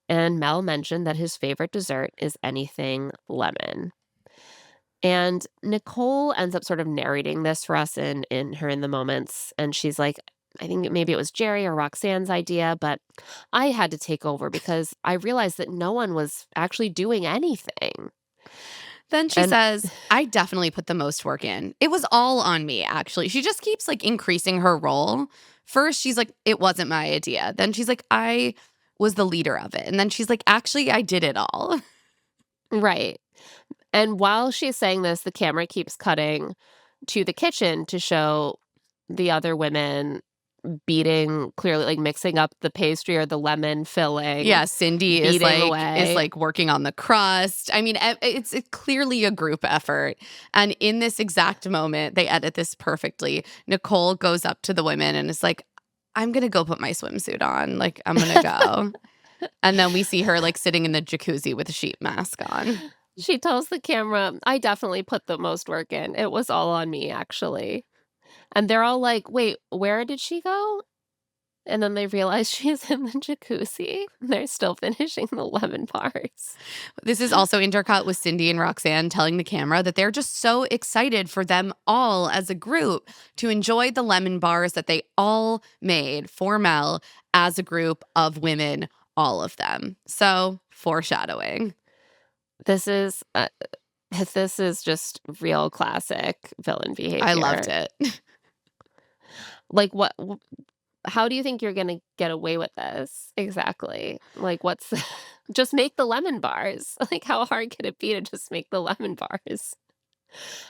And Mel mentioned that his favorite dessert is anything lemon. And Nicolle ends up sort of narrating this for us in her in the moments. And she's like, I think maybe it was Jerry or Roxanne's idea, but I had to take over because I realized that no one was actually doing anything. Then she says, I definitely put the most work in. It was all on me, actually. She just keeps like increasing her role. First, she's like, it wasn't my idea. Then she's like, I was the leader of it. And then she's like, actually, I did it all. Right. And while she's saying this, the camera keeps cutting to the kitchen to show the other women clearly like mixing up the pastry or the lemon filling. Yeah, Cindy is away. like working on the crust. I mean, it's clearly a group effort. And in this exact moment, they edit this perfectly. Nicolle goes up to the women and is like, I'm going to go put my swimsuit on. Like, I'm going to go. And then we see her like sitting in the jacuzzi with a sheet mask on. She tells the camera, I definitely put the most work in. It was all on me, actually. And they're all like, wait, where did she go? And then they realize she's in the jacuzzi. They're still finishing the lemon bars. This is also intercut with Cindy and Roxanne telling the camera that they're just so excited for them all as a group to enjoy the lemon bars that they all made for Mel as a group of women, all of them. So, foreshadowing. This is just real classic villain behavior. I loved it. Like, how do you think you're going to get away with this? Exactly. Like, just make the lemon bars. Like, how hard can it be to just make the lemon bars?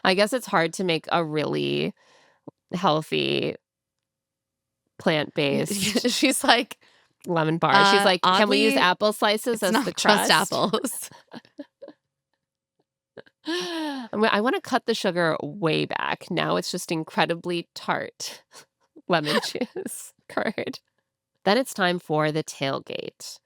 I guess it's hard to make a really healthy, plant-based She's like, lemon bar. She's like, can we use oddly, apple slices it's as not the crust? just apples. I want to cut the sugar way back. Now it's just incredibly tart lemon juice curd. Then it's time for the tailgate.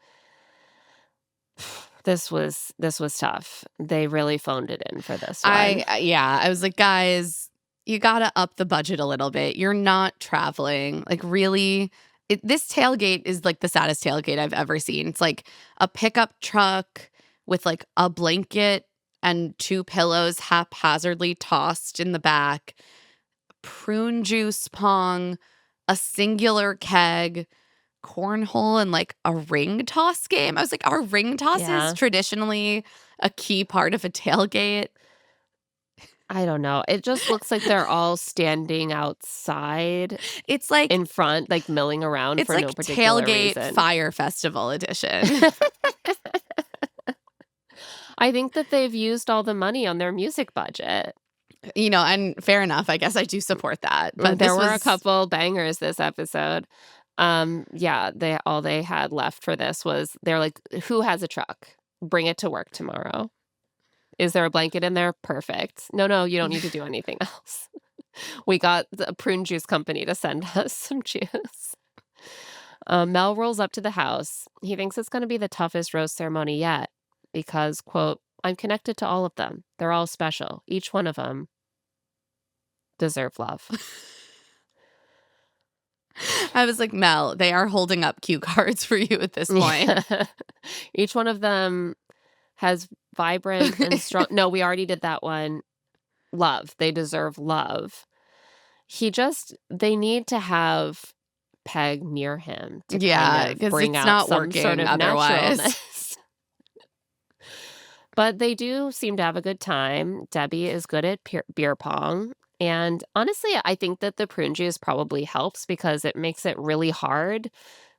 This was tough. They really phoned it in for this one. I was like, guys, you got to up the budget a little bit. You're not traveling. Like, really, this tailgate is like the saddest tailgate I've ever seen. It's like a pickup truck with like a blanket and 2 pillows haphazardly tossed in the back, prune juice pong, a singular keg, cornhole, and like a ring toss game. I was like, are ring tosses traditionally a key part of a tailgate? I don't know. It just looks like they're all standing outside. It's like in front, like milling around for like no particular tailgate reason. Fire Festival edition. I think that they've used all the money on their music budget. You know, and fair enough. I guess I do support that. But there were a couple bangers this episode. Yeah, they had left for this was they're like, who has a truck? Bring it to work tomorrow. Is there a blanket in there? Perfect. No, you don't need to do anything else. We got the prune juice company to send us some juice. Mel rolls up to the house. He thinks it's going to be the toughest rose ceremony yet because, quote, I'm connected to all of them. They're all special. Each one of them deserve love. I was like, Mel, they are holding up cue cards for you at this point. Each one of them has vibrant and strong. No, we already did that one. Love. They deserve love. They need to have peg near him to Yeah, kind of because bring it's out not some sort working of otherwise. naturalness. But they do seem to have a good time. Debbie is good at beer pong. And honestly, I think that the prune juice probably helps because it makes it really hard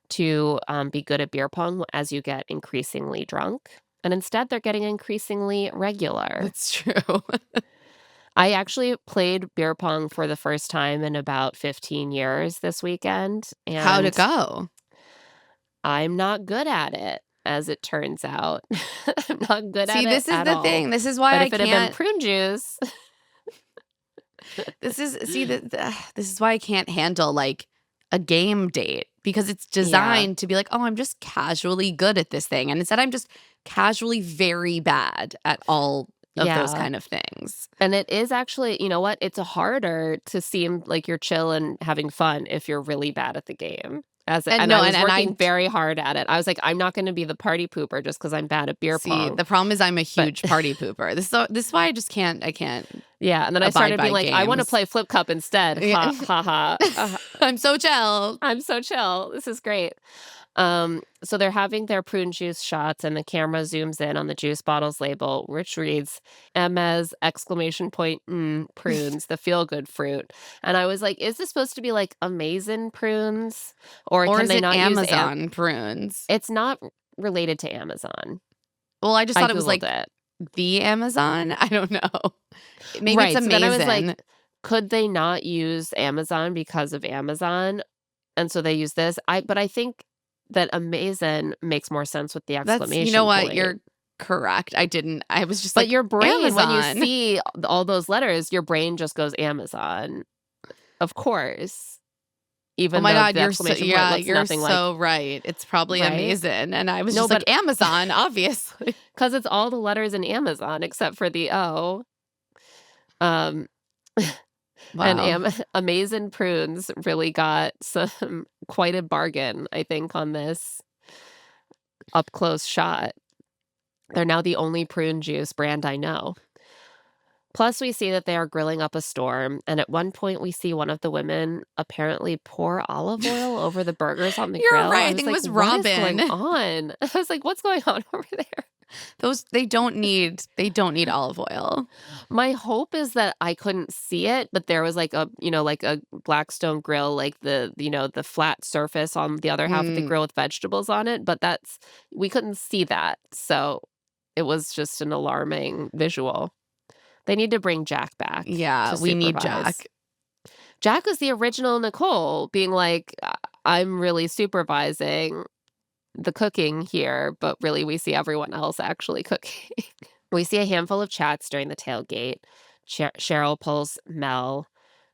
to be good at beer pong as you get increasingly drunk. And instead, they're getting increasingly regular. That's true. I actually played beer pong for the first time in about 15 years this weekend, How'd it and go? I'm not good at it, as it turns out. I'm not good See, at it this is at the all. thing. This is why But I if it had been can't. prune juice, This is see this is why I can't handle like a game date because it's yeah, designed to be like, oh, I'm just casually good at this thing, and instead I'm just casually very bad at all of those yeah. kind of things. And it is actually, you know what? It's harder to seem like you're chill and having fun if you're really bad at the game. And And no, I was and working very hard at it. I was like, I'm not going to be the party pooper just because I'm bad at beer see, pong. the problem is I'm a But huge party pooper. This is why I can't yeah, and then I abide started by being like, I want to games. play flip cup instead. Yeah. Ha ha ha. I'm so chill. I'm so chill. This is great. So they're having their prune juice shots, and the camera zooms in on the juice bottle's label, which reads Emma's exclamation point, prunes, the feel good fruit. And I was like, is this supposed to be like amazing prunes? Or Or can is they it not use Amazon prunes? It's not related to Amazon. Well, I just I thought it was Googled like it. the Amazon. I don't know. Maybe it's Right. So then I was amazing. like, could they not use Amazon because of Amazon? And so they use this. But I think that amazing makes more sense with the That's you know exclamation what? point. You're correct. I was just But like, your brain, when you Amazon. see all those letters, your brain just goes Amazon, of course, Oh even my though God, the you're so exclamation point yeah, looks you're nothing like so right. It's probably right? amazing. And I was No, just like, but Amazon, obviously. because it's all the letters in Amazon except for the O. Um, and Wow. Amazing Prunes really got some quite a bargain, I think, on this up close shot. They're now the only prune juice brand I know. Plus, we see that they are grilling up a storm, and at one point, we see one of the women apparently pour olive oil over the burgers on the You're grill. right. I I was think it like, was "What is going Robin. on?" I was like, "What's going on over there?" Those they don't need olive oil. My hope is that I couldn't see it, but there was like like a Blackstone grill, like the flat surface on the other half of the Mm, grill with vegetables on it, but we couldn't see that. So it was just an alarming visual. They need to bring Jack back yeah, to we need supervise. Jack. Jack was the original Nicolle being like, I'm really supervising the cooking here, but really we see everyone else actually cooking. We see a handful of chats during the tailgate. Cheryl pulls Mel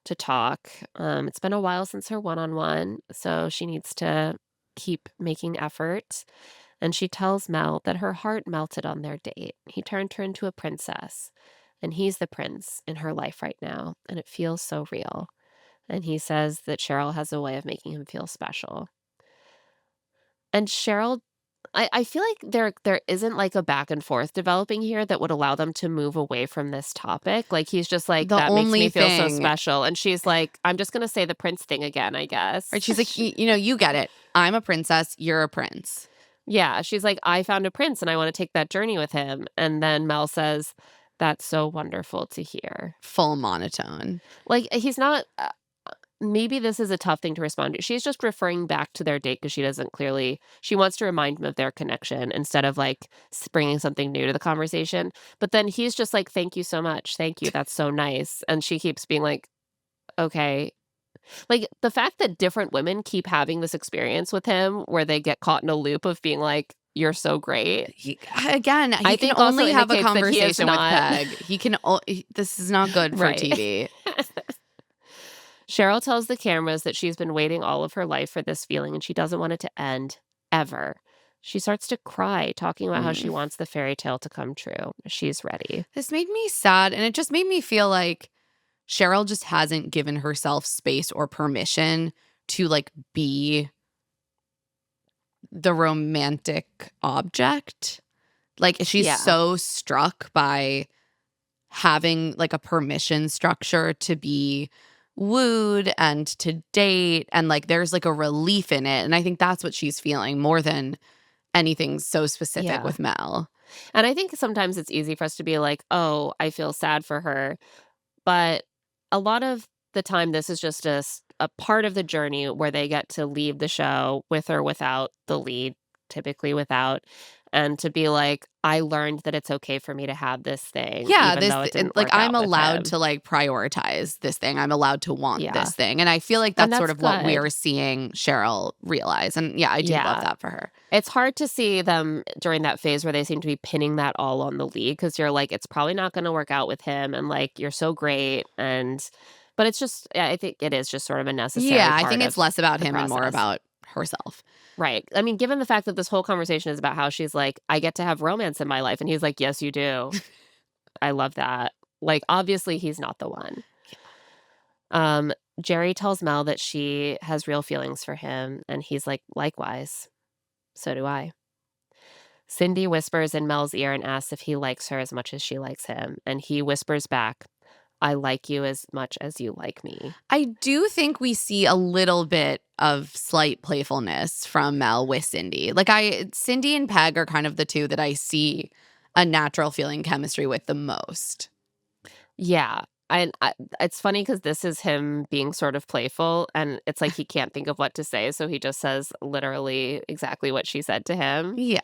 to talk. It's been a while since her one-on-one, so she needs to keep making efforts. And she tells Mel that her heart melted on their date. He turned her into a princess, and he's the prince in her life right now, and it feels so real. And he says that Cheryl has a way of making him feel special. And Cheryl, I feel like there isn't like a back and forth developing here that would allow them to move away from this topic. Like he's just like, The that makes only me feel so thing, special. And she's like, I'm just gonna say the prince thing again, I guess. right? She's like, you know, you get it. I'm a princess. You're a prince. Yeah, she's like, I found a prince and I want to take that journey with him. And then Mel says, that's so wonderful to hear. Full monotone. Like he's not. Maybe this is a tough thing to respond to. She's just referring back to their date because she wants to remind him of their connection instead of like bringing something new to the conversation. But then he's just like, thank you so much. Thank you. That's so nice. And she keeps being like, okay. Like the fact that different women keep having this experience with him where they get caught in a loop of being like, you're so great. He I can think also only have a indicates that he is conversation with not Peg. This is not good for right. TV. Cheryl tells the cameras that she's been waiting all of her life for this feeling and she doesn't want it to end, ever. She starts to cry, talking about how she wants the fairy tale to come true. She's ready. This made me sad, and it just made me feel like Cheryl just hasn't given herself space or permission to like be the romantic object. Like she's Yeah. so struck by having like a permission structure to be wooed and to date, and like there's like a relief in it. And I think that's what she's feeling more than anything so specific Yeah. with Mel. And I think sometimes it's easy for us to be like, "Oh, I feel sad for her." But a lot of the time, this is just a part of the journey where they get to leave the show with or without the lead, typically without, and to be like, "I learned that it's okay for me to have this thing, Yeah, even though it didn't like work I'm out with allowed him." to like prioritize this thing. I'm allowed to want Yeah, this thing. And I feel like and that's sort that's of what good. we're seeing Cheryl realize. And yeah, I do love Yeah. that for her. It's hard to see them during that phase where they seem to be pinning that all on the lead because 'cause you're like, "It's probably not gonna work out with him," and, like, "You're so great," but it's just yeah, I think it is just sort of a necessary Yeah, I part think it's of less about the him and more process. about herself. Right. I mean, given the fact that this whole conversation is about how she's like, "I get to have romance in my life," and he's like, "Yes, you do." I love that. Like, obviously, he's not the one. Um, Jerry tells Mel that she has real feelings for him, and he's like, "Likewise. So do I." Cindy whispers in Mel's ear and asks if he likes her as much as she likes him, and he whispers back, "I like you as much as you like me." I do think we see a little bit of slight playfulness from Mel with Cindy. Like Cindy and Peg are kind of the two that I see a natural feeling chemistry with the most. Yeah, it's funny because this is him being sort of playful, and it's like he can't think of what to say, so he just says literally exactly what she said to him. Yeah.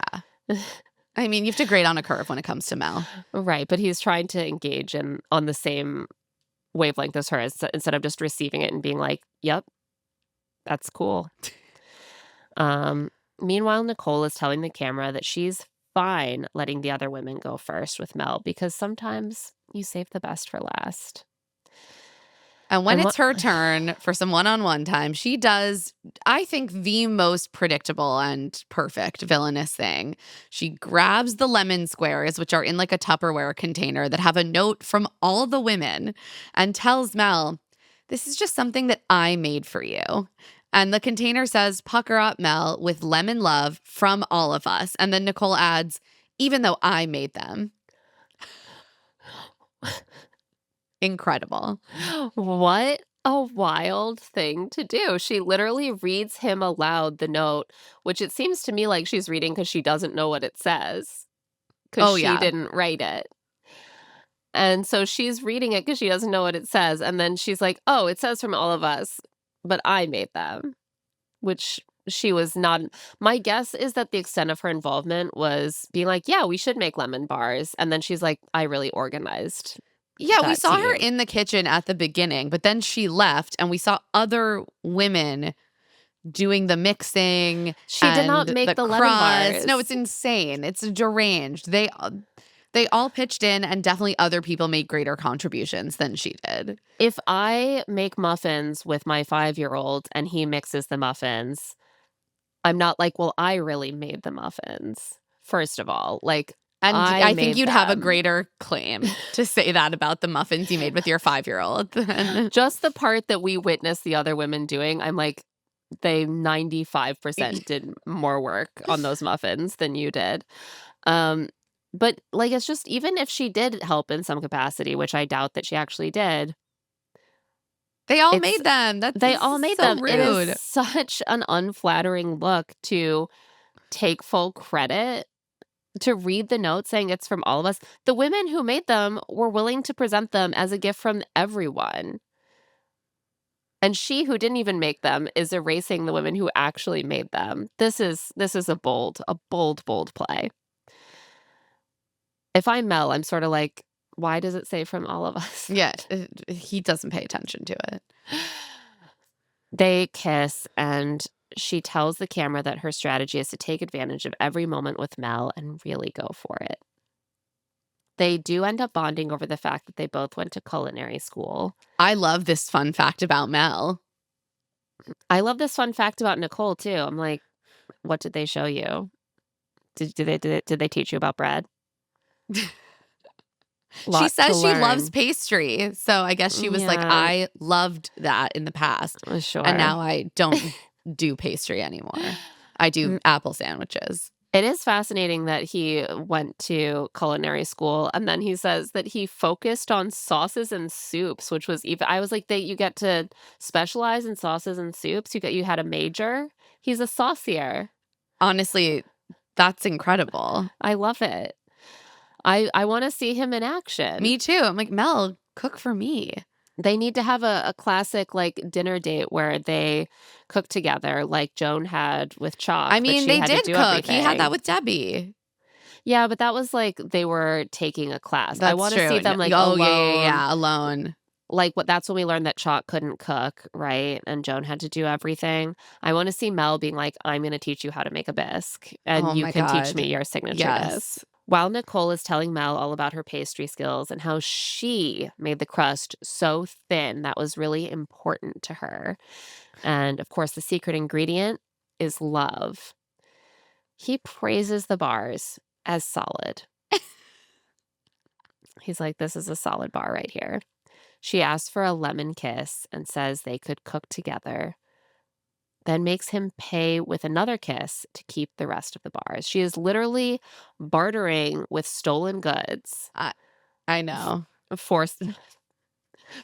I mean, you have to grade on a curve when it comes to Mel. Right, but he's trying to engage in on the same wavelength as her instead of just receiving it and being like, "Yep, that's cool." Um, Meanwhile, Nicolle is telling the camera that she's fine letting the other women go first with Mel because sometimes you save the best for last. And when And it's what her turn for some one-on-one time, she does, I think, the most predictable and perfect villainous thing. She grabs the lemon squares, which are in like a Tupperware container that have a note from all the women, and tells Mel, "This is just something that I made for you." And the container says, "Pucker up, Mel, with lemon love from all of us." And then Nicolle adds, "Even though I made them." Incredible. What a wild thing to do. She literally reads him aloud the note, which it seems to me like she's reading because she doesn't know what it says, because Oh, she yeah. didn't write it. And so she's reading it because she doesn't know what it says. And then she's like, "Oh, it says from all of us, but I made them," which she was not. My guess is that the extent of her involvement was being like, "Yeah, we should make lemon bars." And then she's like, "I really organized Yeah, we that saw her team." in the kitchen at the beginning, but then she left and we saw other women doing the mixing She did not and make the the lemon crust. No, bars. it's insane. It's deranged. They all pitched in and definitely other people made greater contributions than she did. If I make muffins with my 5-year-old and he mixes the muffins, I'm not like, "Well, I really made the muffins." First of all, like, And I I think made you'd have a them. greater claim to say that about the muffins you made with your 5-year-old than Just the part that we witnessed the other women doing, I'm like, they 95% did more work on those muffins than you did. Um, but, like, it's just even if she did help in some capacity, which I doubt that she actually did, they all it's made them. That's they all made so them. It rude. is such an unflattering look to take full credit, to read the note saying it's from all of us. The women who made them were willing to present them as a gift from everyone. And she who didn't even make them is erasing the women who actually made them. This is a bold play. If I'm Mel, I'm sort of like, why does it say from all of us? Yeah, he doesn't pay attention to it. They kiss, and she tells the camera that her strategy is to take advantage of every moment with Mel and really go for it. They do end up bonding over the fact that they both went to culinary school. I love this fun fact about Mel. I love this fun fact about Nicolle too. I'm like, what did they show you? Did they teach you about bread? She Lot to says she loves learn. pastry. So I guess she was like, Yeah, I loved that in the past. And sure. now I don't do pastry anymore. I do apple sandwiches. It is fascinating that he went to culinary school, and then he says that he focused on sauces and soups, which was even I was like, "That you get to specialize in sauces and soups? You had a major?" He's a saucier. Honestly, that's incredible. I love it. I wanna see him in action. Me too. I'm like, Mel, cook for me. They need to have a classic, like, dinner date where they cook together like Joan had with Chalk, I but mean, she they had to did do cook. He had that everything. with Debbie. Yeah, but that was like they were taking a class. I That's wanna true. see them, like, Oh, yeah, yeah, alone. yeah. Alone. Like, what that's when we learned that Chalk couldn't cook, right? And Joan had to do everything. I wanna see Mel being like, "I'm gonna teach you how to make a bisque, Oh and you my can teach God. me your signature Yes. dish." While Nicolle is telling Mel all about her pastry skills and how she made the crust so thin that was really important to her. And, of course, the secret ingredient is love. He praises the bars as solid. He's like, "This is a solid bar right here." She asks for a lemon kiss and says they could cook together, then makes him pay with another kiss to keep the rest of the bars. She is literally bartering with stolen goods I, I know. for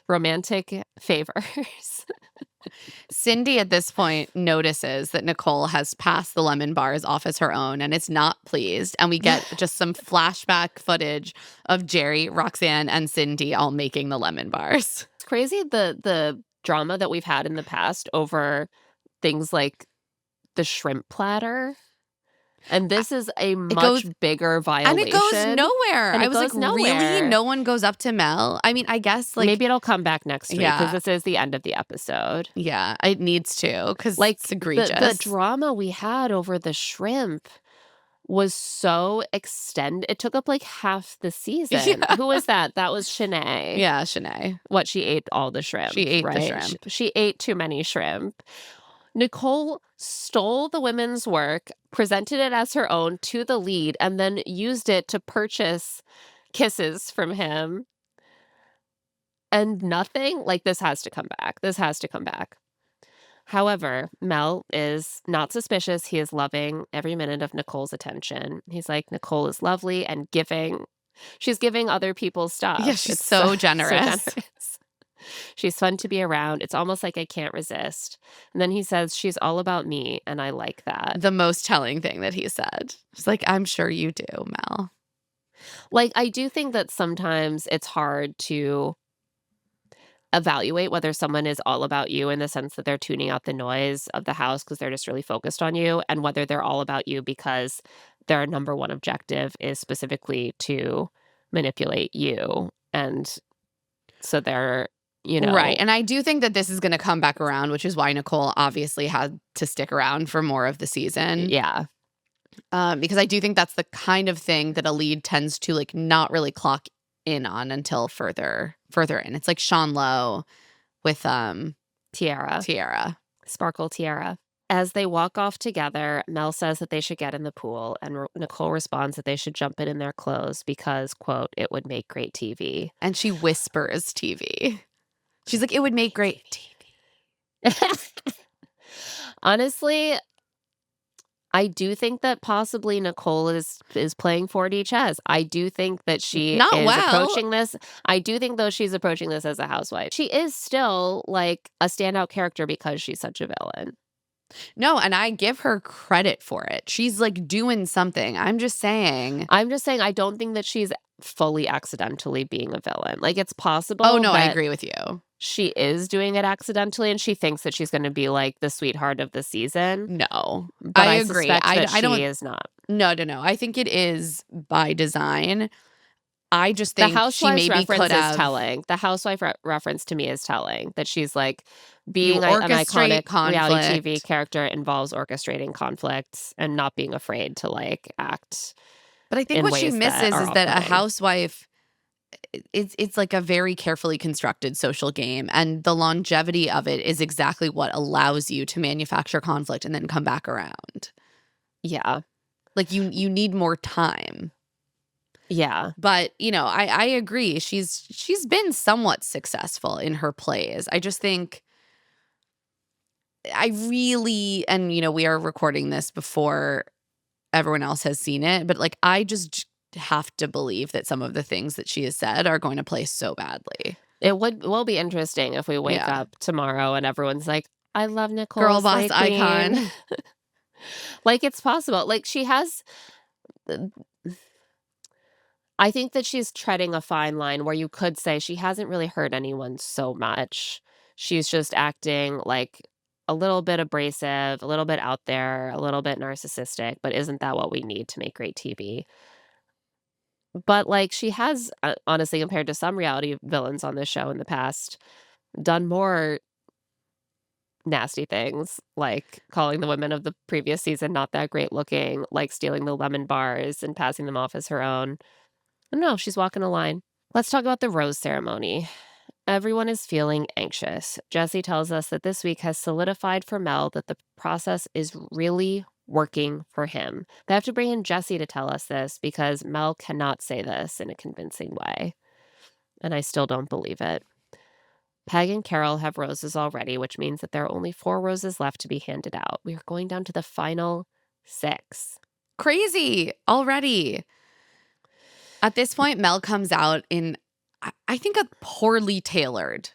romantic favors. Cindy at this point notices that Nicolle has passed the lemon bars off as her own and is not pleased. And we get just some flashback footage of Jerry, Roxanne, and Cindy all making the lemon bars. It's crazy the drama that we've had in the past over things like the shrimp platter. And this is a much bigger violation. And it goes nowhere. And I it was like, goes really? nowhere. No one goes up to Mel? I mean, I guess like Maybe it'll come back next week because Yeah. this is the end of the episode. Yeah, it needs to because Like it's egregious. the drama we had over the shrimp was so extended. It took up like half the season. Yeah. Who was that? That was Shanae. Yeah, Shanae. What, she ate all the shrimp. She ate the right? shrimp. She ate too many shrimp. Nicolle stole the women's work, presented it as her own to the lead, and then used it to purchase kisses from him. And nothing like this has to come back. This has to come back. However, Mel is not suspicious. He is loving every minute of Nicole's attention. He's like, Nicolle is lovely and giving. She's giving other people stuff. Yeah, she's It's so generous. She's fun to be around. It's almost like I can't resist. And then he says, she's all about me, and I like that. The most telling thing that he said. It's like, I'm sure you do, Mel. Like, I do think that sometimes it's hard to evaluate whether someone is all about you in the sense that they're tuning out the noise of the house because they're just really focused on you, and whether they're all about you because their number one objective is specifically to manipulate you. And so they're, Right. And I do think that this is going to come back around, which is why Nicolle obviously had to stick around for more of the season. Yeah. Because I do think that's the kind of thing that a lead tends to like not really clock in on until further in. It's like Sean Lowe with Tiara. Sparkle Tiara. As they walk off together, Mel says that they should get in the pool, and Nicolle responds that they should jump in their clothes because, quote, it would make great TV. And she whispers TV. She's like, it would make great TV. Honestly, I do think that possibly Nicolle is playing 4D chess. I do think that she approaching this. I do think, though, she's approaching this as a housewife. She is still like a standout character because she's such a villain. No, and I give her credit for it. She's like doing something. I'm just saying I don't think that she's fully accidentally being a villain. Like, it's possible. Oh, no, I agree with you. She is doing it accidentally, and she thinks that she's going to be like the sweetheart of the season. No, but I agree. Suspect that she is not. No. I think it is by design. I just think the housewife she maybe reference could have. Is telling. The housewife reference to me is telling that she's like being an iconic reality TV character involves orchestrating conflicts and not being afraid to like act. But I think what she misses is that a housewife. It's like a very carefully constructed social game, and the longevity of it is exactly what allows you to manufacture conflict and then come back around. Yeah, like you need more time. Yeah, but I agree. She's been somewhat successful in her plays. I just think I really, and we are recording this before everyone else has seen it, but like I just have to believe that some of the things that she has said are going to play so badly. It will be interesting if we wake Yeah. up tomorrow and everyone's like, I love Nicolle Girl boss Slay icon. Queen. Like, it's possible. Like, she has. I think that she's treading a fine line where you could say she hasn't really hurt anyone so much. She's just acting like a little bit abrasive, a little bit out there, a little bit narcissistic, but isn't that what we need to make great TV? But, like, she has, honestly, compared to some reality villains on this show in the past, done more nasty things, like calling the women of the previous season not that great looking, like stealing the lemon bars and passing them off as her own. I don't know, she's walking a line. Let's talk about the rose ceremony. Everyone is feeling anxious. Jesse tells us that this week has solidified for Mel that the process is really working for him. They have to bring in Jesse to tell us this because Mel cannot say this in a convincing way. And I still don't believe it. Peg and Carol have roses already, which means that there are only 4 roses left to be handed out. We are going down to the final 6. Crazy already. At this point, Mel comes out in, I think, a poorly tailored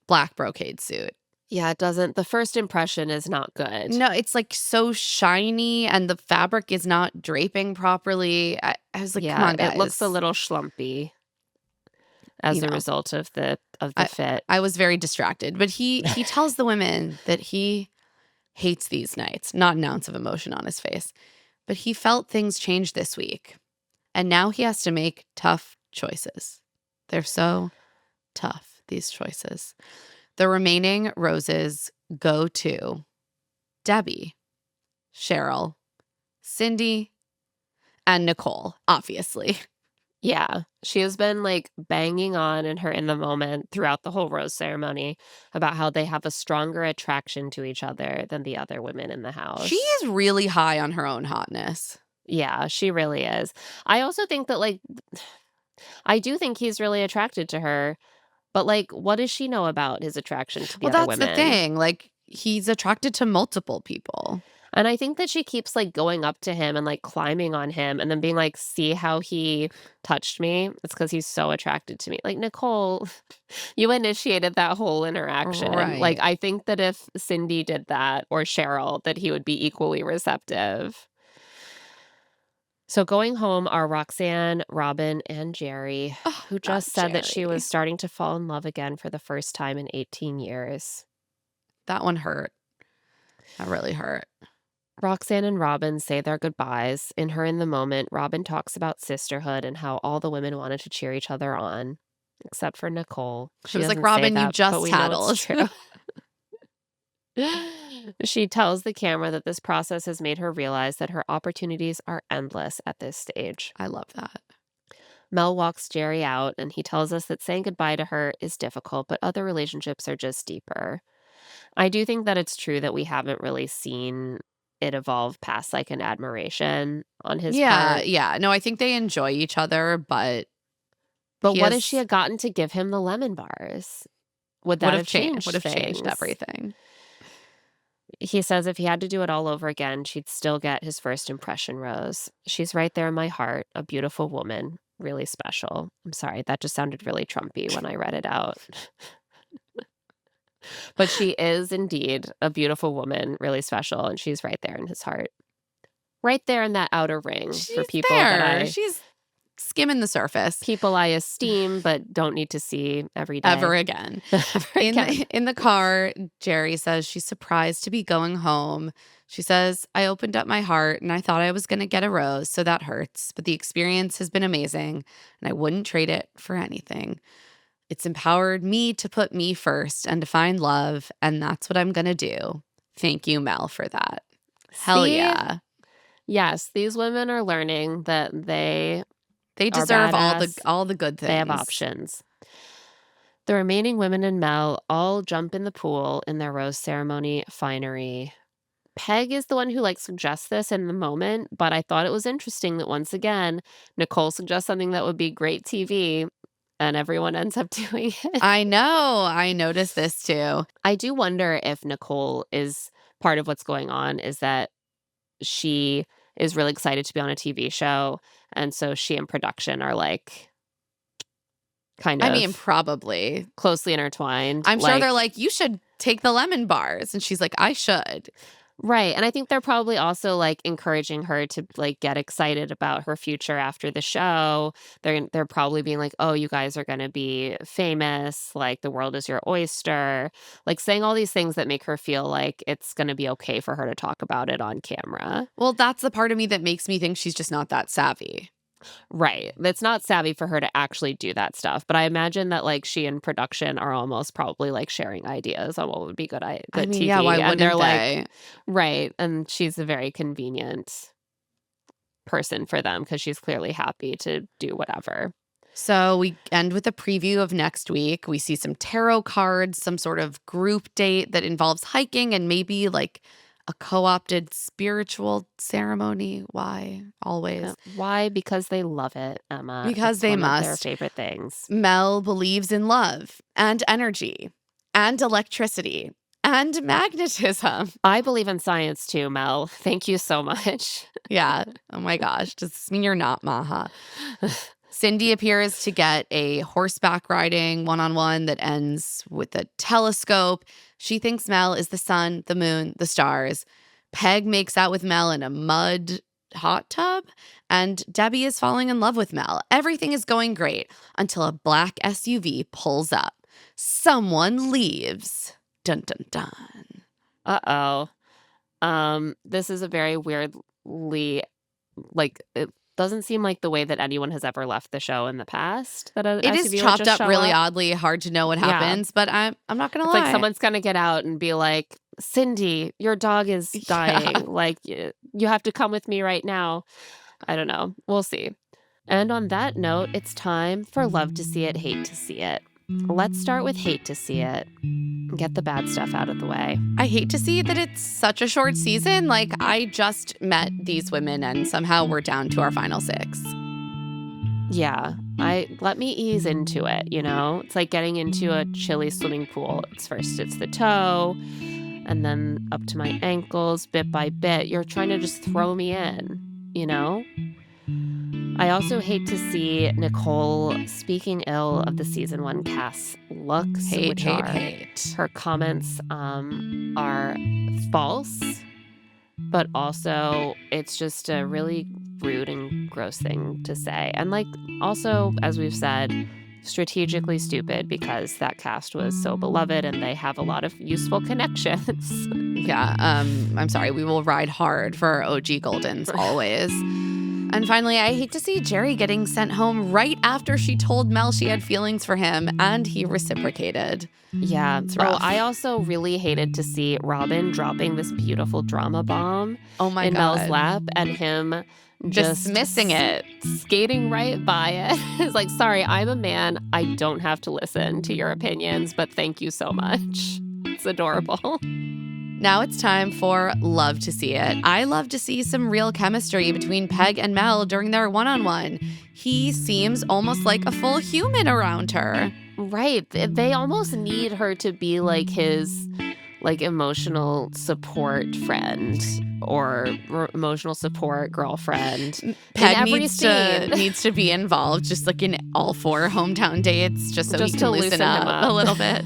black brocade suit. Yeah, it doesn't. The first impression is not good. No, it's like so shiny and the fabric is not draping properly. I was like, come on, guys. It looks a little schlumpy as a result of the fit. I was very distracted, but he tells the women that he hates these nights, not an ounce of emotion on his face, but he felt things change this week. And now he has to make tough choices. They're so tough, these choices. The remaining roses go to Debbie, Cheryl, Cindy, and Nicolle, obviously. Yeah, she has been like banging on in her in the moment throughout the whole rose ceremony about how they have a stronger attraction to each other than the other women in the house. She is really high on her own hotness. Yeah, she really is. I also think that, like, I do think he's really attracted to her, but, like, what does she know about his attraction to the other women? Well, that's the thing. Like, he's attracted to multiple people. And I think that she keeps, like, going up to him and, like, climbing on him and then being like, see how he touched me? It's because he's so attracted to me. Like, Nicolle, you initiated that whole interaction. Right. Like, I think that if Cindy did that or Cheryl, that he would be equally receptive. So going home are Roxanne, Robin, and Jerry, who just said that she was starting to fall in love again for the first time in 18 years. That one hurt. That really hurt. Roxanne and Robin say their goodbyes. In her in the moment, Robin talks about sisterhood and how all the women wanted to cheer each other on, except for Nicolle. She was like, Robin, you just tattled. True. She tells the camera that this process has made her realize that her opportunities are endless at this stage. I love that. Mel walks Jerry out, and he tells us that saying goodbye to her is difficult, but other relationships are just deeper. I do think that it's true that we haven't really seen it evolve past, like, an admiration on his part. Yeah. No, I think they enjoy each other, but what if she had gotten to give him the lemon bars? Would that have changed Would have changed things? everything. He says if he had to do it all over again, she'd still get his first impression rose. She's right there in my heart, a beautiful woman, really special. I'm sorry, that just sounded really Trumpy when I read it out. But she is indeed a beautiful woman, really special, and she's right there in his heart. Right there in that outer ring for people that She's skimming the surface. People I esteem but don't need to see every day. Ever again. In the car, Jerry says she's surprised to be going home. She says, I opened up my heart and I thought I was going to get a rose, so that hurts. But the experience has been amazing and I wouldn't trade it for anything. It's empowered me to put me first and to find love, and that's what I'm going to do. Thank you, Mel, for that. Hell yeah. Yes, these women are learning that they deserve all the good things. They have options. The remaining women and Mel all jump in the pool in their rose ceremony finery. Peg is the one who, like, suggests this in the moment, but I thought it was interesting that once again, Nicolle suggests something that would be great TV, and everyone ends up doing it. I know. I noticed this too. I do wonder if Nicolle is part of what's going on is that she is really excited to be on a TV show. And so she and production are like kind I mean, of probably. closely intertwined. I'm sure they're like, you should take the lemon bars. And she's like, I should. Right. And I think they're probably also like encouraging her to like get excited about her future after the show. They're probably being like, "Oh, you guys are going to be famous, like the world is your oyster." Like saying all these things that make her feel like it's going to be okay for her to talk about it on camera. Well, that's the part of me that makes me think she's just not that savvy. Right. It's not savvy for her to actually do that stuff, but I imagine that like she and production are almost probably like sharing ideas on what would be good I mean, TV. yeah, why and wouldn't they're they? like, right. And she's a very convenient person for them because she's clearly happy to do whatever. So we end with a preview of next week. We see some tarot cards, some sort of group date that involves hiking and maybe like a co-opted spiritual ceremony. Why? Always. Why? Because they love it, Emma. Because It's they one of their must. favorite things. Mel believes in love and energy and electricity and magnetism. I believe in science too, Mel. Thank you so much. Yeah. Oh my gosh. Does this mean you're not Maha? Cindy appears to get a horseback riding one-on-one that ends with a telescope. She thinks Mel is the sun, the moon, the stars. Peg makes out with Mel in a mud hot tub, and Debbie is falling in love with Mel. Everything is going great until a black SUV pulls up. Someone leaves. Dun, dun, dun. Uh-oh. This is a very weirdly, like, it doesn't seem like the way that anyone has ever left the show in the past. That a It is SUV would chopped just up show really up. oddly, hard to know what Yeah. happens, but I'm not going to It's lie. like someone's gonna get out and be like, Cindy, your dog is dying. Yeah. Like, you have to come with me right now. I don't know. We'll see. And on that note, it's time for Love to See It, Hate to See It. Let's start with Hate to See It. Get the bad stuff out of the way. I hate to see that it's such a short season. Like, I just met these women and somehow we're down to our final 6. Yeah, let me ease into it, you know? It's like getting into a chilly swimming pool. It's the toe, and then up to my ankles, bit by bit. You're trying to just throw me in, you know? I also hate to see Nicolle speaking ill of the season 1 cast's looks, Hate. her comments are false, but also it's just a really rude and gross thing to say. And like also, as we've said, strategically stupid because that cast was so beloved and they have a lot of useful connections. Yeah, I'm sorry. We will ride hard for our OG Goldens always. And finally, I hate to see Jerry getting sent home right after she told Mel she had feelings for him and he reciprocated. Yeah. It's rough. I also really hated to see Robin dropping this beautiful drama bomb My in God. Mel's lap and him just Dismissing it. skating right by it. It's like, sorry, I'm a man. I don't have to listen to your opinions, but thank you so much. It's adorable. Now it's time for Love to See It. I love to see some real chemistry between Peg and Mel during their one-on-one. He seems almost like a full human around her. Right. They almost need her to be like his like emotional support friend or emotional support girlfriend. Peg in every needs to be involved just like in all 4 hometown dates just so Just he to can loosen loosen him up up. a little bit.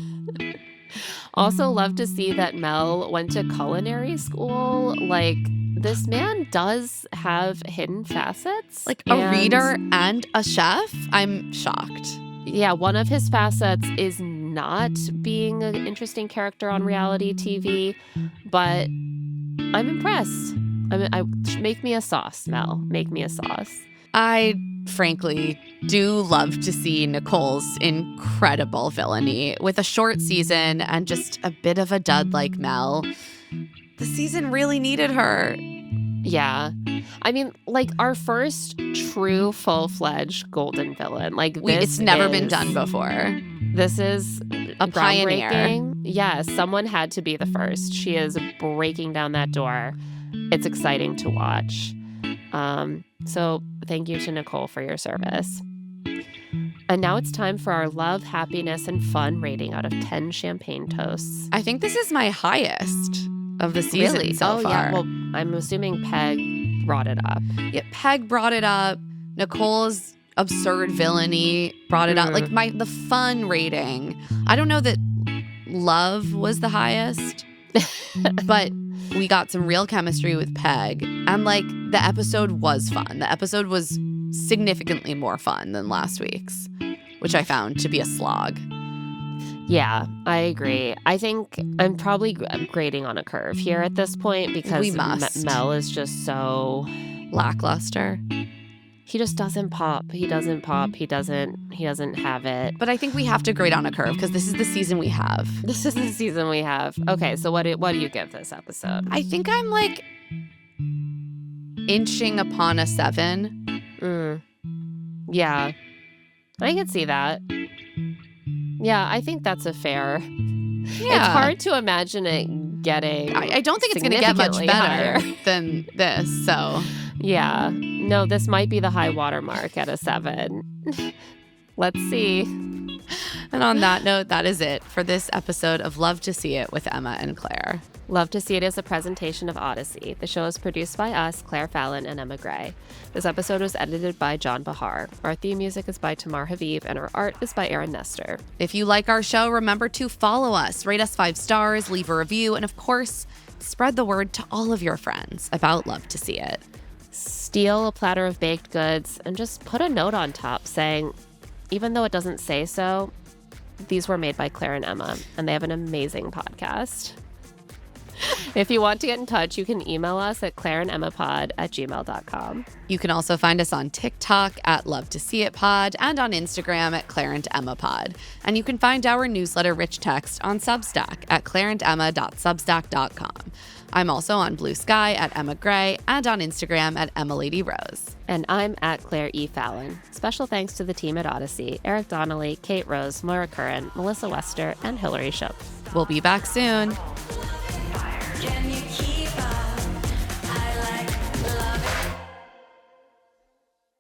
Also love to see that Mel went to culinary school. Like, this man does have hidden facets. Like a reader and a chef? I'm shocked. Yeah, one of his facets is not being an interesting character on reality TV, but I'm impressed. Make me a sauce, Mel. Make me a sauce. I frankly do love to see Nicolle's incredible villainy with a short season and just a bit of a dud like Mel. The season really needed her. Yeah. I mean, like our first true full-fledged golden villain. Like It's never been done before. This is A pioneer. groundbreaking. Yeah, someone had to be the first. She is breaking down that door. It's exciting to watch. So thank you to Nicolle for your service. And now it's time for our love, happiness, and fun rating out of 10 champagne toasts. I think this is my highest of the season so Oh, far. yeah. Well, I'm assuming Peg brought it up. Yeah, Peg brought it up. Nicole's absurd villainy brought it up. Like the fun rating. I don't know that love was the highest, but we got some real chemistry with Peg. And like the episode was fun. The episode was significantly more fun than last week's, which I found to be a slog. Yeah, I agree. I think I'm probably grading on a curve here at this point because We must. Mel is just so Lackluster. he just doesn't pop. He doesn't pop. He doesn't have it. But I think we have to grade on a curve because this is the season we have. This is the season we have. Okay, so what do you give this episode? I think I'm like inching upon a 7. Yeah. I can see that. Yeah, I think that's a fair. Yeah. It's hard to imagine it getting. I don't think it's going to get much significantly better higher. than this. So Yeah. No, this might be the high watermark at a 7. Let's see. And on that note, that is it for this episode of Love to See It with Emma and Claire. Love to See It is a presentation of Odyssey. The show is produced by us, Claire Fallon and Emma Gray. This episode was edited by John Bahar. Our theme music is by Tamar Haviv, and our art is by Aaron Nestor. If you like our show, remember to follow us, rate us 5 stars, leave a review, and of course, spread the word to all of your friends about Love to See It. Steal a platter of baked goods and just put a note on top saying, even though it doesn't say so, these were made by Claire and Emma, and they have an amazing podcast. If you want to get in touch, you can email us at claireandemmapod@gmail.com. You can also find us on TikTok at Love to See It Pod and on Instagram at Claire and Emma Pod. And you can find our newsletter rich text on Substack at claireandemma.substack.com. I'm also on Blue Sky at Emma Gray and on Instagram at EmmaLadyRose. And I'm at Claire E. Fallon. Special thanks to the team at Odyssey, Eric Donnelly, Kate Rose, Maura Curran, Melissa Wester, and Hillary Shoup. We'll be back soon.